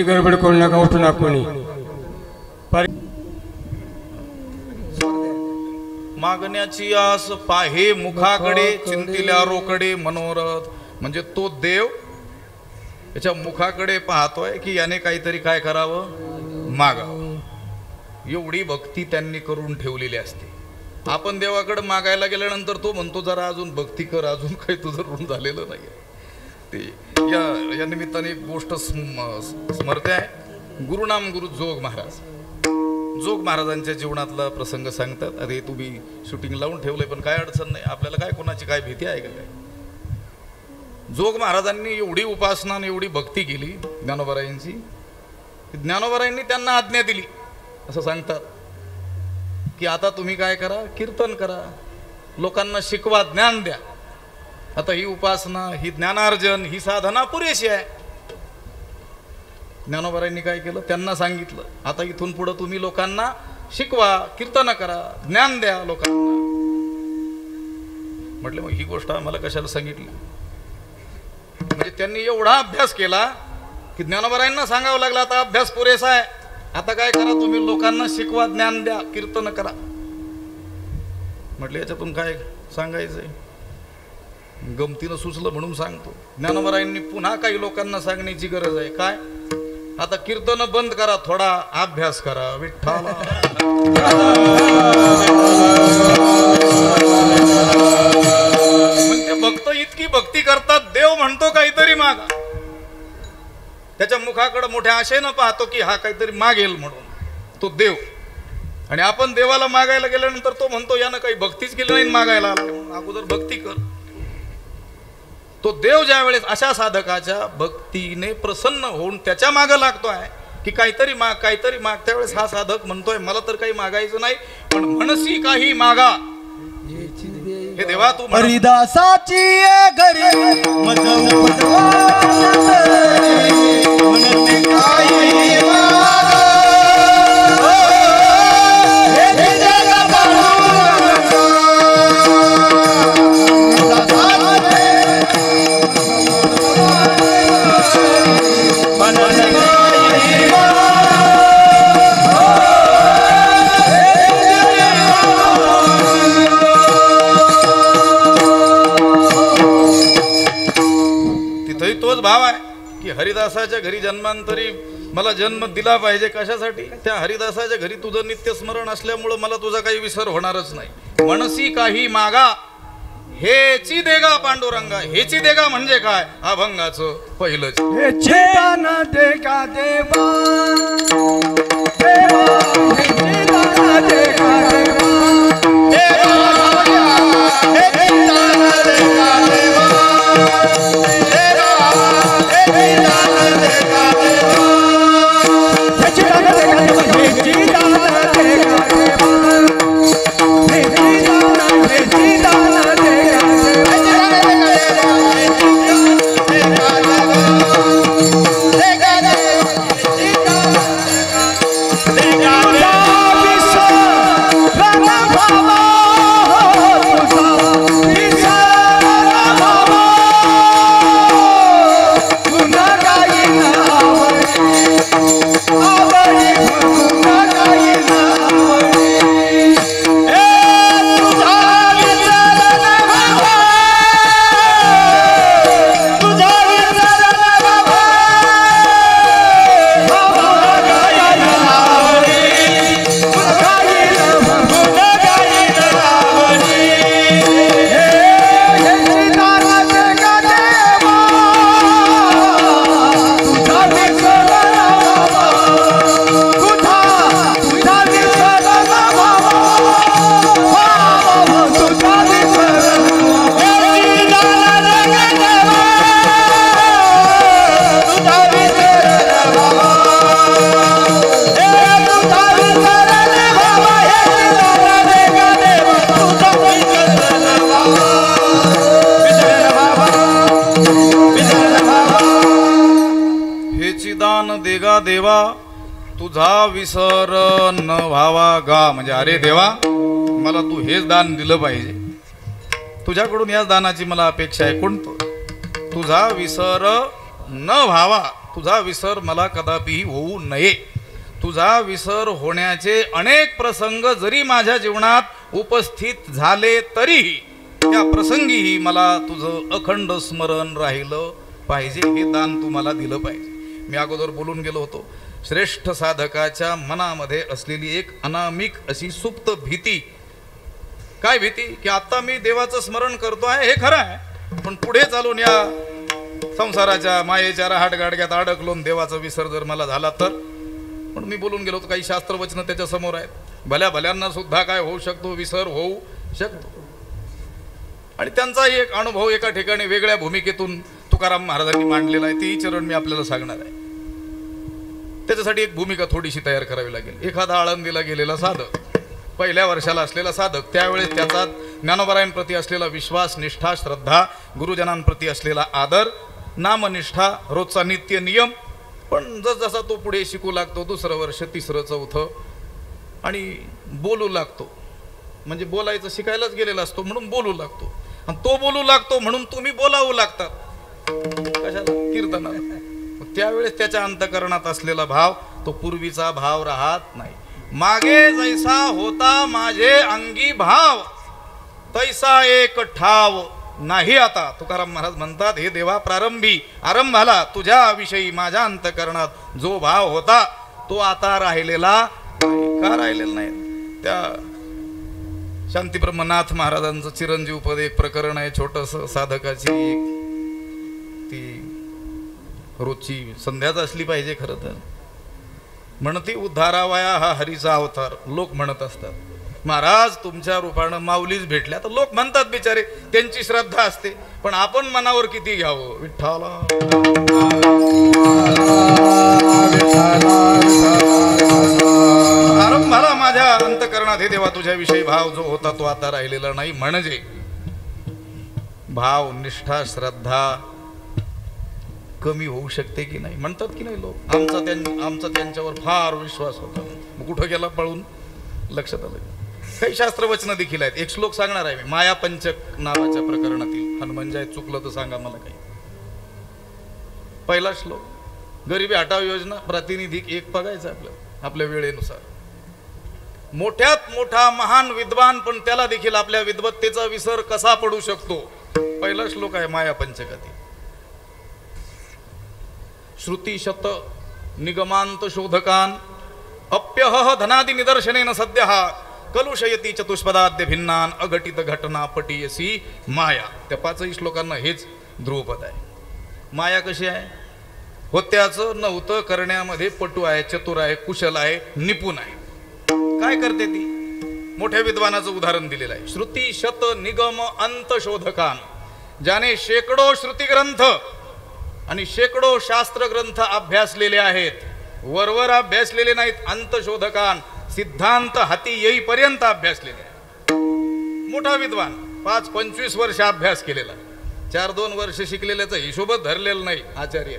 गडबड करू नका, उठू नका कोणी. मागण्याची आस पाहे मुखाकडे, चिंतिल्या रोकडे मनोरथ. म्हणजे तो देव याच्या मुखाकडे पाहतोय की याने काहीतरी काय करावं, मागावं. एवढी भक्ती त्यांनी करून ठेवलेली असते. आपण देवाकडे मागायला गेल्यानंतर तो म्हणतो जरा अजून भक्ती कर, अजून काही तुझं ऋण झालेलं नाही. ते या निमित्ताने एक गोष्ट स्मरते आहे. गुरुनाम गुरु जोग महाराज, जोग महाराजांच्या जीवनातला प्रसंग सांगतात. अरे तुम्ही शूटिंग लावून ठेवलंय पण काय अडचण नाही, आपल्याला काय कोणाची काय भीती आहे का काय. जोग महाराजांनी एवढी उपासना आणि एवढी भक्ती केली ज्ञानोबारायांची, ज्ञानोबारायांनी त्यांना आज्ञा दिली. असं सांगतात की आता तुम्ही काय करा, कीर्तन करा, लोकांना शिकवा, ज्ञान द्या. आता ही उपासना, ही ज्ञानार्जन, ही साधना पुरेशी आहे. ज्ञानोबारायांनी काय केलं, त्यांना सांगितलं आता इथून पुढे तुम्ही लोकांना शिकवा, कीर्तन करा, ज्ञान द्या लोकांना. म्हटले मग ही गोष्ट आम्हाला कशाला सांगितली. म्हणजे त्यांनी एवढा अभ्यास केला की ज्ञानोबारायांना सांगावं लागलं आता अभ्यास पुरेसा आहे, आता काय करा तुम्ही लोकांना शिकवा, ज्ञान द्या, कीर्तन करा. म्हटले याच्यातून काय सांगायचंय, गमतीनं सुचलं म्हणून सांगतो. ज्ञानोबारायांनी पुन्हा काही लोकांना सांगण्याची गरज आहे. काय, आता कीर्तन बंद करा, थोडा अभ्यास करा विठ्ठला. म्हणजे भक्त इतकी भक्ती करतात, देव म्हणतो काहीतरी मागा. त्याच्या मुखाकडे मोठ्या आशेनं पाहतो की हा काहीतरी मागेल म्हणून तो देव. आणि आपण देवाला मागायला गेल्यानंतर तो म्हणतो यानं काही भक्तीच केली नाही, मागायला आला म्हणून अगोदर भक्ती कर. तो देव ज्या वेळेस अशा साधकाच्या भक्तीने प्रसन्न होऊन त्याच्या मागे लागतो आहे की काहीतरी माग, काहीतरी माग, त्यावेळेस हा साधक म्हणतोय मला तर काही मागायचं नाही, पण मनसी काही मागा. हे देवा तू हरिदासाची घरी मज मनसी काही मागा. तोच भाव आहे की हरिदासाच्या घरी जन्मांतरी मला जन्म दिला पाहिजे. कशासाठी, त्या हरिदासाच्या घरी तुझं नित्य स्मरण असल्यामुळं मला तुझा काही विसर होणारच नाही. मनसी काही मागा हेची देगा पांडुरंगा. हेची देगा म्हणजे काय, अभंगाचं पहिलंच. हेचे दान देगा देवा, देवा हेचे दान देगा देवा, देवा हेचे दान देवा तुझा विसर न व्हावा गा, म्हणजे अरे देवा मला तू हेच दान दिलं पाहिजे, तुझ्याकडून याच दानाची मला अपेक्षा आहे. कोणतं? तुझा विसर न व्हावा, तुझा विसर मला कदापिही होऊ नये. तुझा विसर होण्याचे अनेक प्रसंग जरी माझ्या जीवनात उपस्थित झाले तरीही त्या प्रसंगीही मला तुझं अखंड स्मरण राहिलं पाहिजे, हे दान तू मला दिलं पाहिजे. मी अगोदर बोलून गेलो होतो, श्रेष्ठ साधकाच्या मनामध्ये असलेली एक अनामिक अशी सुप्त भीती. काय भीती? की आता मी देवाचं स्मरण करतो आहे हे खरं आहे, पण पुढे चालून या संसाराच्या मायेच्या रहाटगाडग्यात अडकलोन देवाचा विसर जर मला झाला तर. पण मी बोलून गेलो होतो काही शास्त्रवचनं त्याच्या समोर आहेत, भल्या भल्यांना सुद्धा काय होऊ शकतो, विसर होऊ शकतो. आणि त्यांचाही एक अनुभव एका ठिकाणी वेगळ्या भूमिकेतून तुकाराम महाराजांनी मांडलेला आहे, तेही चरण मी आपल्याला सांगणार आहे. त्याच्यासाठी एक भूमिका थोडीशी तयार करावी लागेल. एखादा आळंदीला गेलेला साधक, पहिल्या वर्षाला असलेला साधक, त्यावेळेस त्याचा ज्ञानोबारायांप्रती असलेला विश्वास, निष्ठा, श्रद्धा, गुरुजनांप्रती असलेला आदर, नामनिष्ठा, रोजचा नित्य नियम. पण जसजसा तो पुढे शिकू लागतो, दुसरं वर्ष, तिसरं, चौथं, आणि बोलू लागतो, म्हणजे बोलायचं शिकायलाच गेलेला असतो म्हणून बोलू लागतो, आणि तो बोलू लागतो म्हणून तुम्ही बोलावू लागतात. कशाला? कीर्तनाला. त्यावेळेस त्याच्या अंतकरणात असलेला भाव तो पूर्वीचा भाव राहत नाही. मागे जैसा होता माझे अंगी भाव, तैसा एक ठाव नाही आता. तुकाराम महाराज म्हणतात, हे देवा, प्रारंभी आरंभाला तुझ्याविषयी माझ्या अंतकरणात जो भाव होता तो आता राहिलेला नाही. का राहिलेला नाही? त्या शांतीब्रह्मनाथ महाराजांचं चिरंजीवपद एक प्रकरण आहे, छोटस साधकाची एक ती रोजची संध्याच असली पाहिजे. खरं तर म्हणती, उद्धारावया हा हरीचा अवतार. लोक म्हणत असतात, महाराज तुमच्या रूपानं माऊलीच भेटल्या. तर लोक म्हणतात बिचारे, त्यांची श्रद्धा असते, पण आपण मनावर किती घ्यावं. विठ्ठला आरंभाला माझ्या अंतकरणात हे देवा तुझ्याविषयी भाव जो होता तो आता राहिलेला नाही. म्हणजे भाव, निष्ठा, श्रद्धा कमी होऊ शकते की नाही? म्हणतात की नाही लोक, आमचा त्यांच्यावर फार विश्वास होता. मग कुठं गेला पळून? लक्षात आलं. काही शास्त्रवचनं देखील आहेत. एक श्लोक सांगणार आहे मी, मायापंचक नावाच्या प्रकरणातील. हनुमंजाय चुकलं तर सांगा मला काही. पहिला श्लोक, गरिबी हटाव योजना, प्रातिनिधिक एक बघायचं आपल्या वेळेनुसार. मोठ्यात मोठा महान विद्वान, पण त्याला देखील आपल्या विद्वत्तेचा विसर कसा पडू शकतो? पहिला श्लोक आहे मायापंचकातील. श्रुती शत निगमांत शोधकान अप्यह धनादि निदर्शनेन सद्यः कलुषयती चतुष्पदाद्य भिन्नान अघटित घटना पटीयसी माया. त्या पाचही श्लोकांना हेच ध्रुवपद आहे. माया कशी आहे? होत्याचं नव्हतं करण्यामध्ये पटू आहे, चतुर आहे, कुशल आहे, निपुण आहे. काय करते ती? मोठ्या विद्वानाचं उदाहरण दिलेलं आहे. श्रुती शत निगम अंत शोधकान, ज्याने शेकडो श्रुती ग्रंथ आणि शेकडो शास्त्र ग्रंथ अभ्यासलेले आहेत. वरवर अभ्यासलेले नाहीत. अंतशोधकान, सिद्धांत हाती येईपर्यंत अभ्यासलेले. मोठा विद्वान, 5-25 वर्ष अभ्यास केलेला, 4-2 वर्ष शिकलेल्याचा हिशोबच धरलेला नाही आचार्य.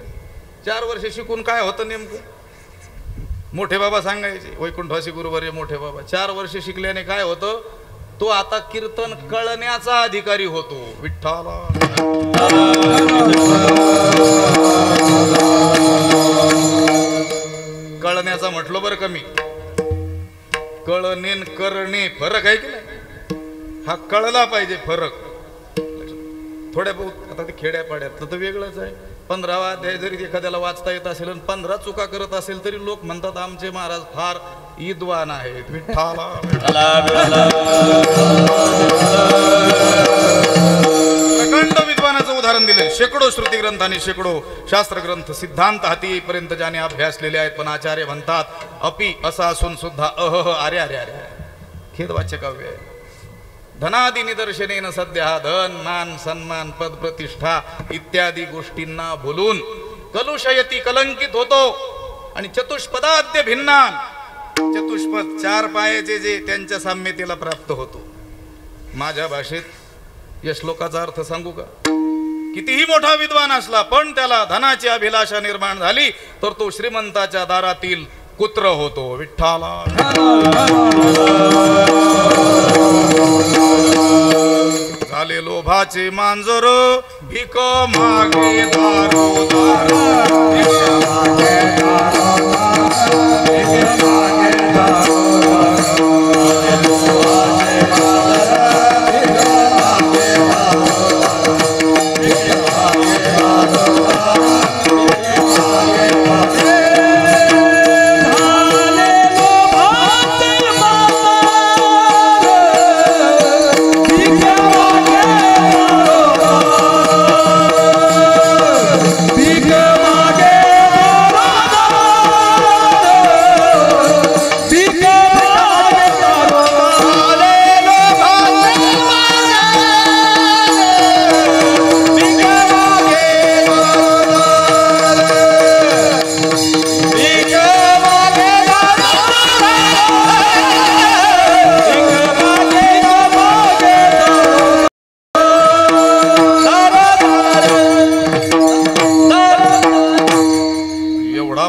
4 वर्ष शिकून काय होतं नेमकं? मोठे बाबा सांगायचे, वैकुंठवासी गुरुवर्य मोठे बाबा, 4 वर्ष शिकल्याने काय होतं? तो आता कीर्तन कळण्याचा अधिकारी होतो. विठ्ठला कळण्याचा म्हटलं बरं कमी, कळणे करणे फरक आहे की नाही? हा कळला पाहिजे फरक. थोड्या बहुत आता ते खेड्यापाड्यात तर वेगळंच आहे. 15वा अध्याय जरी एखाद्याला वाचता येत असेल आणि 15 चुका करत असेल तरी लोक म्हणतात आमचे महाराज फार विद्वान आहेत. विठ्ठला प्रकांड विद्वानाचं उदाहरण दिले. शेकडो श्रुती ग्रंथ आणि शेकडो शास्त्र ग्रंथ सिद्धांत हाती येईपर्यंत ज्याने अभ्यासलेले आहेत. पण आचार्य म्हणतात अपि असं असून सुद्धा अरे अरे अरे खेदवाच्य काव्य आहे. धनादि निदर्शनेन सध्या धन, मान, सन्मान, पद, प्रतिष्ठा इत्यादी गोष्टींना बोलून कलुषयती कलंकित होतो. आणि चतुष्पदाद्य भिन्नान, चतुष्पद 4 पायाचे जे त्यांच्या साम्यतेला प्राप्त होतो. माझ्या भाषेत या श्लोकाचा अर्थ सांगू का? कितीही मोठा विद्वान असला पण त्याला धनाची अभिलाषा निर्माण झाली तर तो श्रीमंताच्या दारातील कुत्र होतो. विठ्ठला झाले लोभाचे मांजर भीक मागे दारोदार.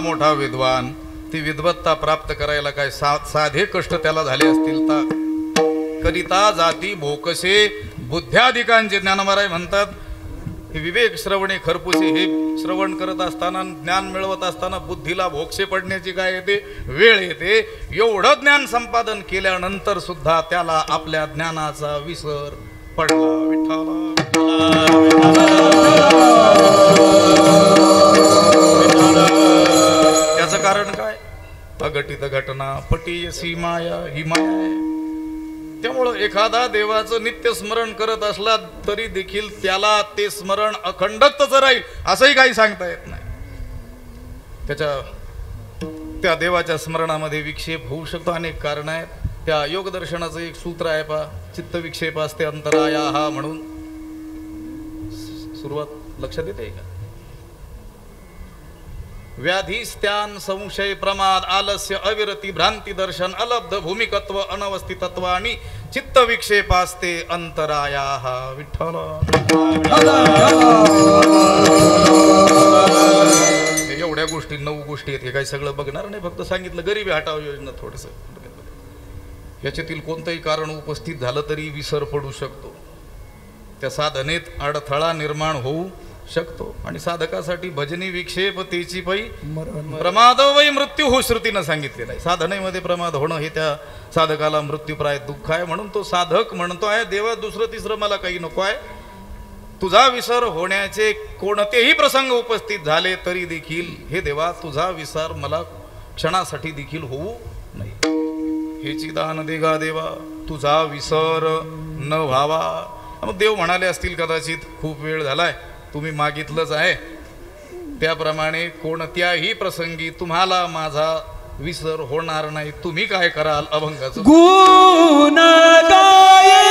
मोठा विद्वान ती विद्वत्ता प्राप्त करायला काय साधे कष्ट त्याला झाले असतील तर करिता जाती भोकसे बुद्ध्याधिकांचे ज्ञानमाराय म्हणतात. विवेक श्रवणे खरपुसे हे श्रवण करत असताना ज्ञान मिळवत असताना बुद्धीला भोक्षे पडण्याची काय येते वेळ येते. एवढं ज्ञान संपादन केल्यानंतर सुद्धा त्याला आपल्या ज्ञानाचा विसर पडला. त्याचं कारण काय? अघटित घटना पटीयसी माया ही माया आहे. त्यामुळं एखादा देवाचं नित्य स्मरण करत असला तरी देखील त्याला ते स्मरण अखंडच राहील असंही काही सांगता येत नाही. त्या देवाच्या स्मरणामध्ये विक्षेप होऊ शकतो. अनेक कारण आहेत. त्या योगदर्शनाचं एक सूत्र आहे पा, चित्त विक्षेप असते अंतराया हा म्हणून. सुरुवात लक्षात येते का? व्याधी स्त्यान संशय प्रमाद आलस्य अविरती भ्रांती दर्शन अलब्ध भूमिकत्व अनवस्थितत्व आणि चित्त विक्षेपास्ते अंतराया विठ्ठल. एवढ्या गोष्टी 9 गोष्टी आहेत. हे काही सगळं बघणार नाही. फक्त सांगितलं गरिबी हटाव योजना थोडस. याच्यातील कोणतंही कारण उपस्थित झालं तरी विसर पडू शकतो. त्या साधनेत अडथळा निर्माण होऊ शकतो. आणि साधकासाठी भजनी विक्षेप तेची पै प्रमाद वै मृत्यू हो श्रुतीनं सांगितलेलं आहे. साधनेमध्ये प्रमाद होणं हे त्या साधकाला मृत्यूप्राय दुःख आहे. म्हणून तो साधक म्हणतो आहे देवा दुसरं तिसरं मला काही नको आहे. तुझा विसर होण्याचे कोणतेही प्रसंग उपस्थित झाले तरी देखील हे देवा तुझा विसर मला क्षणासाठी देखील होऊ नये. हेची दान देगा देवा तुझा विसर न व्हावा. मग देव म्हणाले असतील कदाचित खूप वेळ झालाय तुम्ही मागितलंच आहे त्याप्रमाणे कोणत्याही प्रसंगी तुम्हाला माझा विसर होणार नाही. तुम्ही काय कराल? अभंगाचं गुण गाये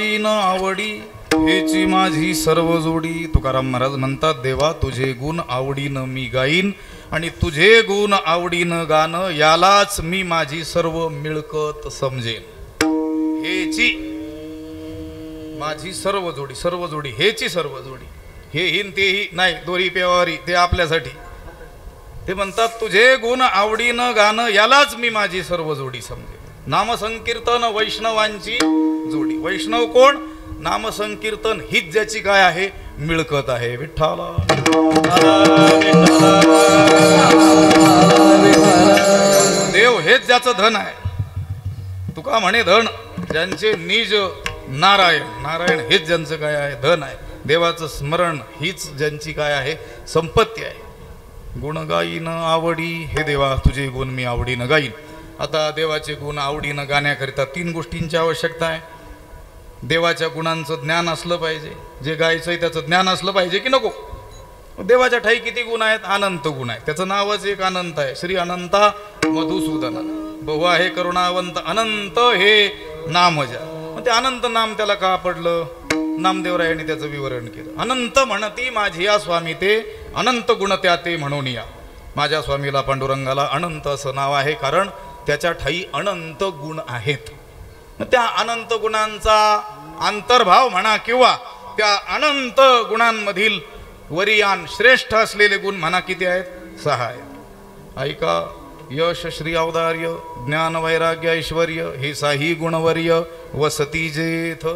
गाईन आवडी हेची माझी सर्व जोडी. तुकाराम महाराज म्हणतात, देवा तुझे गुण आवडीनं मी गाईन आणि तुझे गुण आवडीनं गाणं यालाच मी माझी सर्व मिळकत समजेन. हेची माझी सर्व जोडी, सर्व जोडी हेची सर्व जोडी. हे हिन तेही नाही, दोरी पेवारी ते आपल्यासाठी. ते म्हणतात तुझे गुण आवडीनं गाणं यालाच मी माझी सर्व जोडी समजेन. नामसंकीर्तन वैष्णवांची जोडी. वैष्णव कोण? नामसंकीर्तन हीच ज्याची काय आहे मिळकत आहे. विठ्ठला देव हेच ज्याचं धन आहे. तुका म्हणे धन ज्यांचे निज नारायण. नारायण हेच ज्यांचं काय आहे धन आहे. देवाचं स्मरण हीच ज्यांची काय आहे संपत्ती आहे. गुण गाईन आवडी हे देवा तुझे गुण मी आवडीनं गाईन. आता देवाचे गुण आवडीनं गाण्याकरिता 3 गोष्टींची आवश्यकता आहे. देवाच्या गुणांचं ज्ञान असलं पाहिजे. जे गायचंय त्याचं ज्ञान असलं पाहिजे की नको. देवाच्या ठाई किती गुण आहेत? अनंत गुण आहेत. त्याचं नावच एक अनंत आहे. श्री अनंता मधुसूदन. बहु आहे करुणावंत अनंत हे नाम ज्या. मग ते अनंत नाम त्याला का पडलं? नामदेवरायांनी त्याचं विवरण केलं. अनंत म्हणती माझी या स्वामी ते अनंत गुण त्या ते म्हणून या. माझ्या स्वामीला पांडुरंगाला अनंत असं नाव आहे कारण त्याच्या ठाई अनंत गुण आहेत. त्या अनंत गुणांचा अंतर्भाव म्हणा किंवा त्या अनंत गुणांमधील वरियान श्रेष्ठ असलेले गुण म्हणा किती आहेत? 6 आहेत. ऐका, यश श्री औदार्य ज्ञान वैराग्य ऐश्वर्य हे 6 गुणवर्य वसती जेथ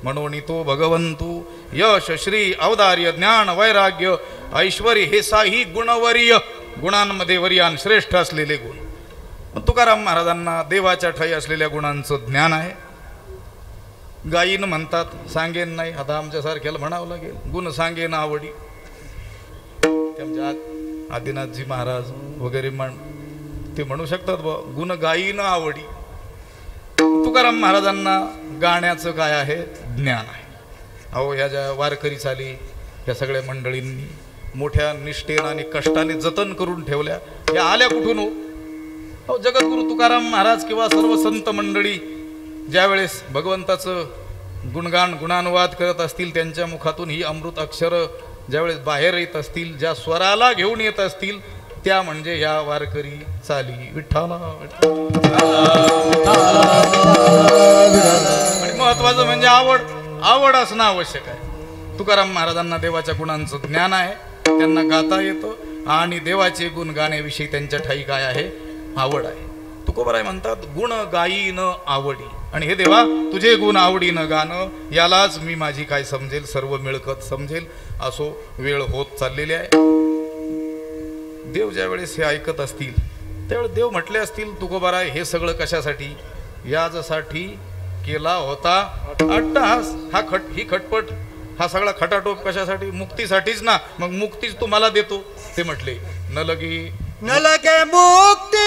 म्हणून तो भगवंतू. यश श्री औदार्य ज्ञान वैराग्य ऐश्वर्य हे 6 गुणवर्य गुणांमध्ये वरियान श्रेष्ठ असलेले गुण. तुकाराम महाराजांना देवाच्या ठाई असलेल्या गुणांचं ज्ञान आहे. गायीन म्हणतात, सांगेन नाही. आता आमच्यासारख्याला म्हणावं लागेल गुण सांगेन आवडी. त्यांच्या आदिनाथजी महाराज वगैरे ते म्हणू शकतात बा गुण गायीन आवडी. तुकाराम महाराजांना गाण्याचं काय आहे ज्ञान आहे. अहो ह्या ज्या वारकरी चाली ह्या सगळ्या मंडळींनी मोठ्या निष्ठेनं आणि कष्टाने जतन करून ठेवल्या. या आल्या कुठून हो? जगद्गुरु तुकाराम महाराज किंवा सर्व संत मंडळी ज्यावेळेस भगवंताचं गुणगान गुणानुवाद करत असतील त्यांच्या मुखातून ही अमृत अक्षर ज्यावेळेस बाहेर येत असतील, ज्या स्वराला घेऊन येत असतील त्या म्हणजे ह्या वारकरी चाली. विठ्ठला. आणि महत्वाचं म्हणजे आवड. आवड असणं आवश्यक आहे. तुकाराम महाराजांना देवाच्या गुणांचं ज्ञान आहे. त्यांना गाता येतं आणि देवाचे गुण गाण्याविषयी त्यांच्या ठाई काय आहे आवड आहे. तुकोबराय म्हणतात गुण गायीन आवडी. आणि हे देवा तुझे गुण आवडीनं गाणं यालाच मी माझी काय समजेल सर्व मिळकत समजेल. असो वेळ होत चाललेली आहे. देव ज्या वेळेस हे ऐकत असतील त्यावेळेस देव म्हटले असतील तुकोबाराय हे सगळं कशासाठी? यासाठी केला होता अट्टहास. ही खटपट हा सगळा खटाटोप कशासाठी? मुक्तीसाठीच ना. मग मुक्तीच तुम्हाला देतो. ते म्हटले न लगे मुक्ती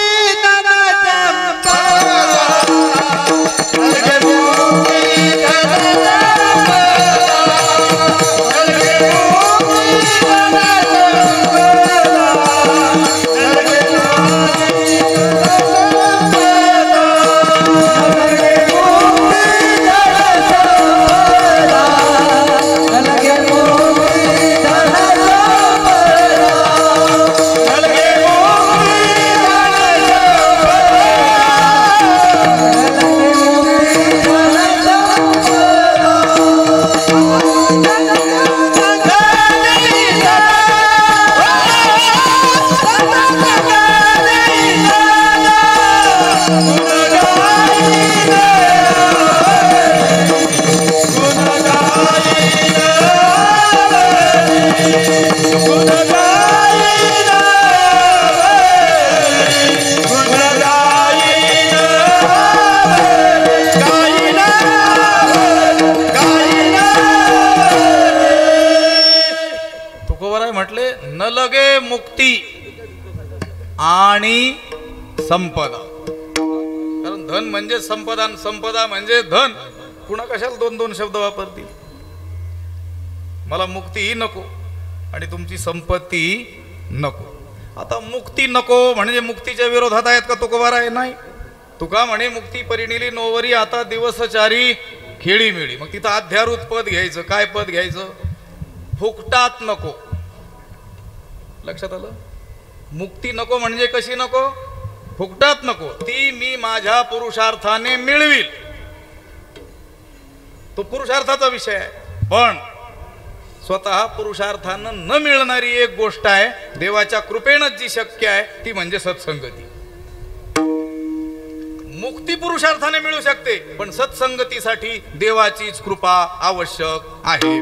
आणि संपदा. कारण धन म्हणजे संपदा, संपदा म्हणजे धन. पुन्हा कशाला 2-2 शब्द वापरतील? मला मुक्तीही नको आणि तुमची संपत्तीही नको. आता मुक्ती नको म्हणजे मुक्तीच्या विरोधात आहेत का तुकोबाराय? नाही. तुका म्हणे मुक्ती परिणिली नोवरी आता दिवसचारी खेळीमेळी. मग तिथं अध्यारूत पद घ्यायचं. काय पद घ्यायचं? फुकटात नको. लक्षात आलं? मुक्ती नको म्हणजे कशी नको? फुकटात नको. ती मी माझ्या पुरुषार्थाने मिळवील. तो पुरुषार्थाचा विषय आहे. पण स्वतः पुरुषार्थानं न मिळणारी एक गोष्ट आहे, देवाच्या कृपेनं जी शक्य आहे, ती म्हणजे सत्संगती. मुक्ती पुरुषार्थाने मिळू शकते, पण सत्संगतीसाठी देवाचीच कृपा आवश्यक आहे.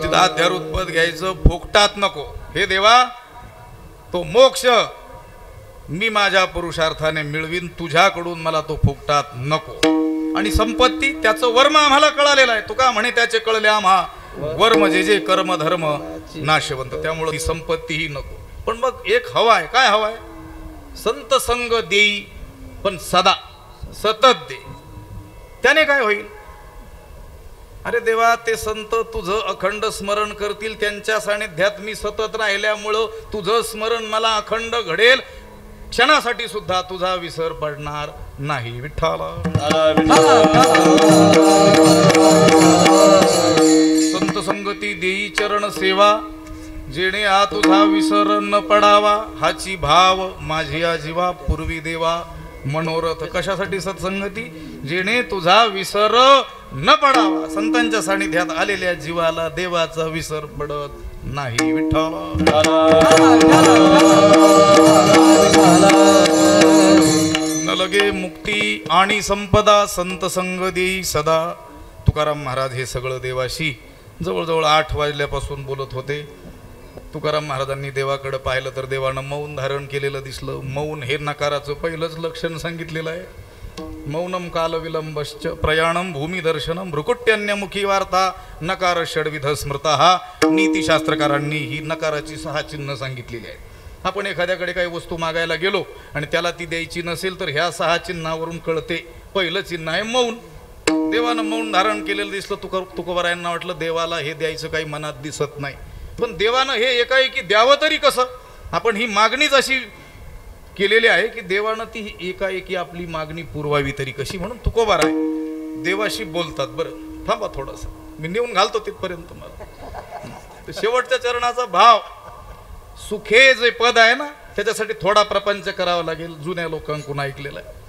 तिथं अध्यारूत पद घ्यायचं. फुकटात नको. हे देवा, तो मोक्ष मी माझ्या पुरुषार्थाने मिळवीन, तुझ्याकडून मला तो फुकटात नको. आणि संपत्ती, त्याचं वर्म आम्हाला कळालेलं आहे. तुका म्हणे त्याचे कळले आम्हा, वर्म जे जे कर्म धर्म नाशवंत. त्यामुळे ती संपत्ती ही नको. पण मग एक हवाय. काय हवाय? संत संग देई, पण सदा सतत दे. त्याने काय होईल? अरे देवा, ते संत तुझं अखंड स्मरण करतील, त्यांच्या सानिध्यात मी सतत राहिल्यामुळं तुझं स्मरण मला अखंड घडेल. क्षणासाठी सुद्धा तुझा विसर पडणार नाही. विठ्ठला. संत संगती देई चरण सेवा, जेणे आ तुझा विसर न पडावा. हाची भाव माझी जीवा पूर्वी देवा मनोरथ. कशासाठी सत्संगती? जेणे तुझा विसर न पडावा. संतांच्या सानिध्यात आलेल्या जीवाला देवाचा विसर पडत नाही. विठ्ठला. न लगे मुक्ती आणि संपदा, संत संग देई सदा. तुकाराम महाराज हे सगळं देवाशी जवळजवळ 8 वाजल्यापासून बोलत होते. तुकाराम महाराजांनी देवाकडे पाहिलं तर देवानं मौन धारण केलेलं दिसलं. मौन हे नकाराचं पहिलंच लक्षण सांगितलेलं आहे. मौनम काल विलंबश्च प्रयाणम भूमी दर्शनम भ्रुकुट्यन्यमुखी वार्ता नकार षडविध स्मृता. हा नीतिशास्त्रकारांनी ही नकाराची 6 चिन्ह सांगितलेली आहेत. आपण एखाद्याकडे काही वस्तू मागायला गेलो आणि त्याला ती द्यायची नसेल तर ह्या 6 चिन्हावरून कळते. पहिलं चिन्ह आहे मौन. देवानं मौन धारण केलेलं दिसलं. तुकोबारायांना वाटलं देवाला हे द्यायचं काही मनात दिसत नाही, पण देवानं हे एकाएकी द्यावं तरी कसं? आपण ही मागणीच अशी केलेली आहे की देवानं ती एकाएकी आपली मागणी पुरवावी तरी कशी, म्हणून तुकोबाराय देवाशी बोलतात. बरं थांबा थोडंसं, मी नेऊन घालतो तिथपर्यंत तुम्हाला. शेवटच्या चरणाचा भाव, सुखे जे पद आहे ना, त्याच्यासाठी थोडा प्रपंच करावा लागेल. जुन्या लोकांकडून ऐकलेला आहे.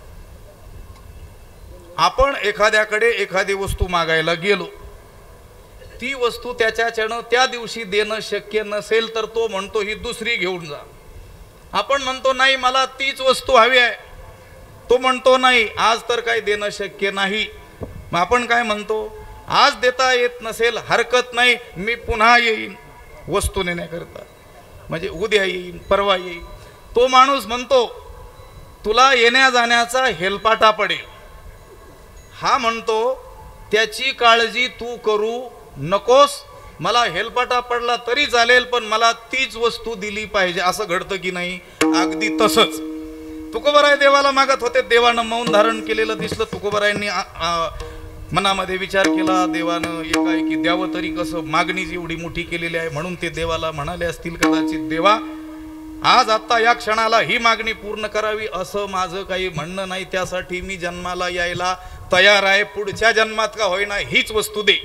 आपण एखाद्याकडे एखादी वस्तू मागायला गेलो, ती वस्तू त्याच्याच्यानं त्या दिवशी देणं शक्य नसेल तर तो म्हणतो ही दुसरी घेऊन जा. आपण म्हणतो नाही मला तीच वस्तू हवी आहे, तो म्हणतो नाही आज तर काही देणं शक्य नाही. मग आपण काय म्हणतो, आज देता येत नसेल हरकत नाही, मी पुन्हा येईन वस्तू नेण्याकरता, म्हणजे उद्या येईन परवा येईन. तो माणूस म्हणतो तुला येण्या जाण्याचा हेलपाटा पडेल. हा म्हणतो त्याची काळजी तू करू नकोस, मला हेलपाटा पडला तरी चालेल पण मला तीच वस्तू दिली पाहिजे. असं घडतं की नाही? अगदी तसंच तुकोबाराय देवाला मागत होते. देवानं मौन धारण केलेलं दिसलं. तुकोबारायांनी मनामध्ये विचार केला, देवानं एकाएकी द्यावं तरी कसं, मागणी एवढी मोठी केलेली आहे. म्हणून ते देवाला म्हणाले असतील कदाचित, देवा आज आता या क्षणाला ही मागणी पूर्ण करावी असं माझं काही म्हणणं नाही, त्यासाठी मी जन्माला यायला तयार आहे, पुढच्या जन्मात का होईना हीच वस्तू दे.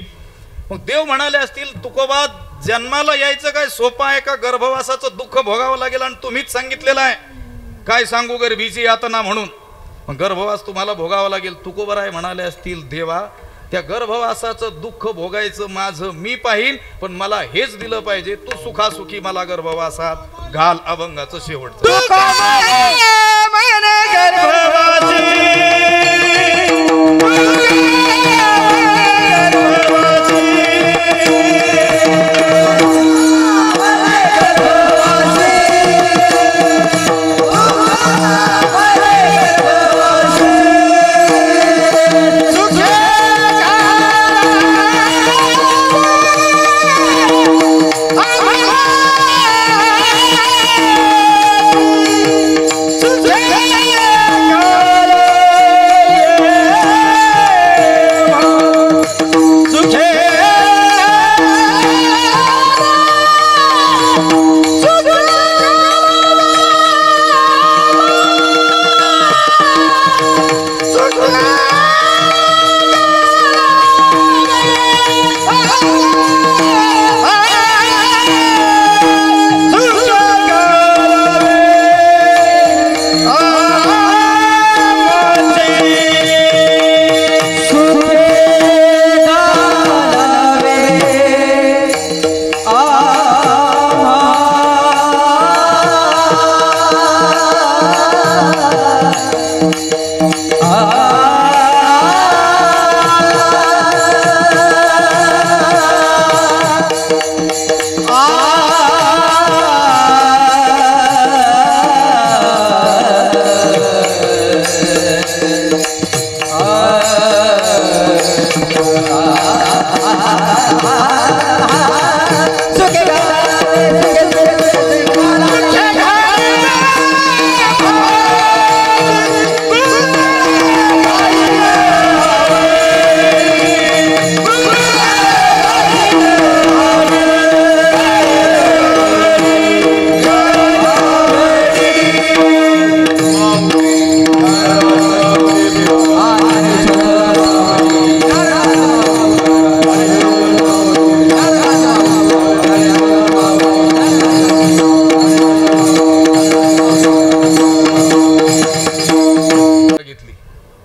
मग देव म्हणाले असतील, तुकोबा जन्माला यायचं काय सोपं आहे का? गर्भवासाचं दुःख भोगावं लागेल आणि तुम्हीच सांगितलेलं आहे, काय सांगू गर्भीची यातना म्हणून. मग गर्भवास तुम्हाला भोगावं लागेल. तुकोबाराय म्हणाले असतील, देवा त्या गर्भवासाचं दुःख भोगायचं माझं मी पाहिन, पण मला हेच दिलं पाहिजे, तू सुखासुखी मला गर्भवासात घाल. अभंगाचं शेवटचं Yeah.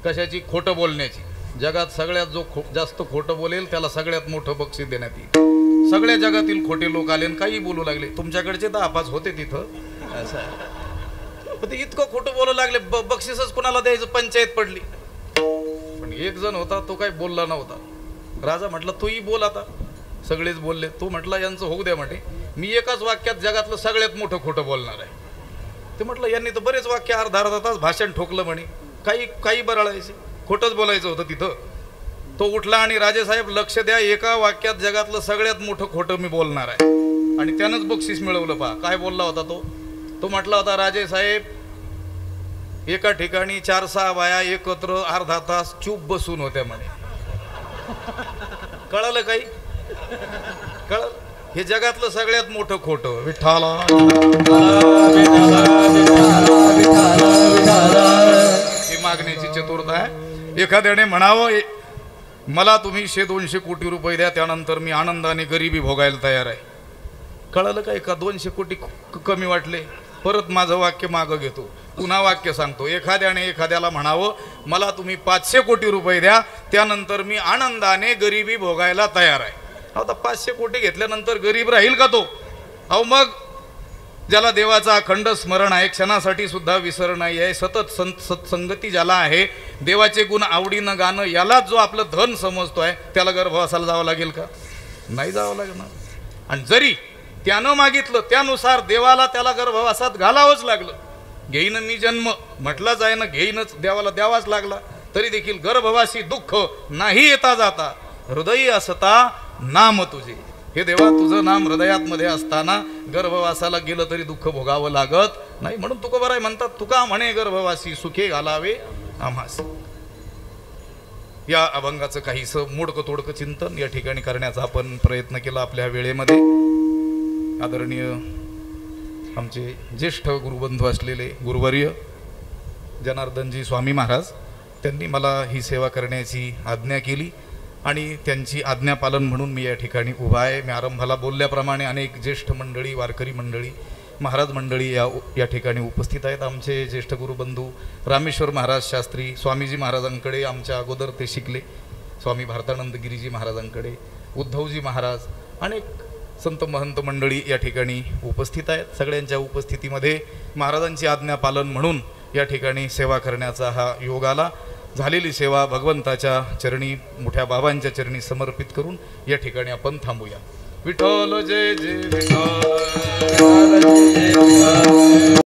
कशाची? खोटं बोलण्याची. जगात सगळ्यात जो जास्त खोटं बोलेल त्याला सगळ्यात मोठं बक्षीस देण्यात येईल. सगळ्या जगातील खोटे लोक आले आणि काही बोलू लागले. तुमच्याकडचे 10-5 होते तिथं, असं आहे. पण ते इतकं खोटं बोलू लागले, बक्षीसच कोणाला द्यायचं पंचायत पडली. पण एक जण होता, तो काही बोलला नव्हता. राजा म्हटलं तूही बोल आता. सगळेच बोलले. तो म्हटला यांचं होऊ द्या म्हणे, मी एकाच वाक्यात जगातलं सगळ्यात मोठं खोटं बोलणार आहे. ते म्हटलं यांनी तर बरेच वाक्य अर्धा तास भाषण ठोकलं म्हणे, काही बरळायचे, खोटंच बोलायचं होतं तिथं. तो उठला आणि राजेसाहेब लक्ष द्या, एका वाक्यात जगातलं सगळ्यात मोठं खोटं मी बोलणार आहे. आणि त्यानंच बक्षीस मिळवलं. पहा काय बोलला होता तो म्हटला होता, राजेसाहेब एका ठिकाणी 4-6 बाया एकत्र अर्धा तास चूप बसून होत्या म्हणे. कळालं काही? कळलं? हे जगातलं सगळ्यात मोठं खोटं. विठ्ठला ही मागण्याची चतुरता आहे. एखाद्याने म्हणावं मला तुम्ही 100-200 कोटी रुपये द्या, त्यानंतर मी आनंदाने गरिबी भोगायला तयार आहे. कळालं काय? का 200 कोटी कमी वाटले? परत माझं वाक्य मागं घेतो, पुन्हा वाक्य सांगतो. एखाद्याने एखाद्याला म्हणावं मला तुम्ही 500 कोटी रुपये द्या, त्यानंतर मी आनंदाने गरिबी भोगायला तयार आहे. आता 500 कोटी घेतल्यानंतर गरीब राहील का तो? अहो मग ज्याला देवाचा अखंड स्मरण आहे, क्षणासाठी सुद्धा विसर नाही आहे, सतत सत्संगती ज्याला आहे, देवाचे गुण आवडीनं गाणं, यालाच जो आपलं धन समजतोय, त्याला गर्भवासाला जावं लागेल का? नाही जावं लागणार. आणि जरी त्यानं मागितलं त्यानुसार देवाला त्याला गर्भवासात घालावंच लागलं. घेईन मी जन्म म्हटलाच आहे ना, घेईनच, देवाला द्यावाच लागला, तरी देखील गर्भवासी दुःख नाही येता जाता, हृदयी असता नाम तुझे. हे देवा, तुझं नाम हृदयात मध्ये असताना गर्भवासाला गेलं तरी दुःख भोगावं लागत नाही. म्हणून तुकोबाराय म्हणतात, तुका म्हणे गर्भवासी सुखे घालावे आम्हास. या अभंगाचं काहीसं मोडकं तोडकं चिंतन या ठिकाणी करण्याचा आपण प्रयत्न केला आपल्या वेळेमध्ये. आदरणीय आमचे ज्येष्ठ गुरुबंधू असलेले गुरुवर्य जनार्दनजी स्वामी महाराज, त्यांनी मला ही सेवा करण्याची आज्ञा केली आणि त्यांची आज्ञापालन म्हणून मी या ठिकाणी उभा आहे. मी आरंभाला बोलल्याप्रमाणे अनेक ज्येष्ठ मंडळी, वारकरी मंडळी, महाराज मंडळी या ठिकाणी उपस्थित आहेत. आमचे ज्येष्ठ गुरुबंधू रामेश्वर महाराज शास्त्री स्वामीजी महाराजांकडे आमच्या अगोदर ते शिकले, स्वामी भारतानंद गिरीजी महाराजांकडे, उद्धवजी महाराज, अनेक संत महंत मंडळी या ठिकाणी उपस्थित आहेत. सगळ्यांच्या उपस्थितीमध्ये महाराजांची आज्ञा पालन म्हणून या ठिकाणी सेवा करण्याचा हा योग आला. झालेली सेवा भगवंताच्या चरणी, मोठ्या बाबांच्या चरणी समर्पित करून या ठिकाणी आपण थांबूया. विठ्ठल जय जय विठ्ठल.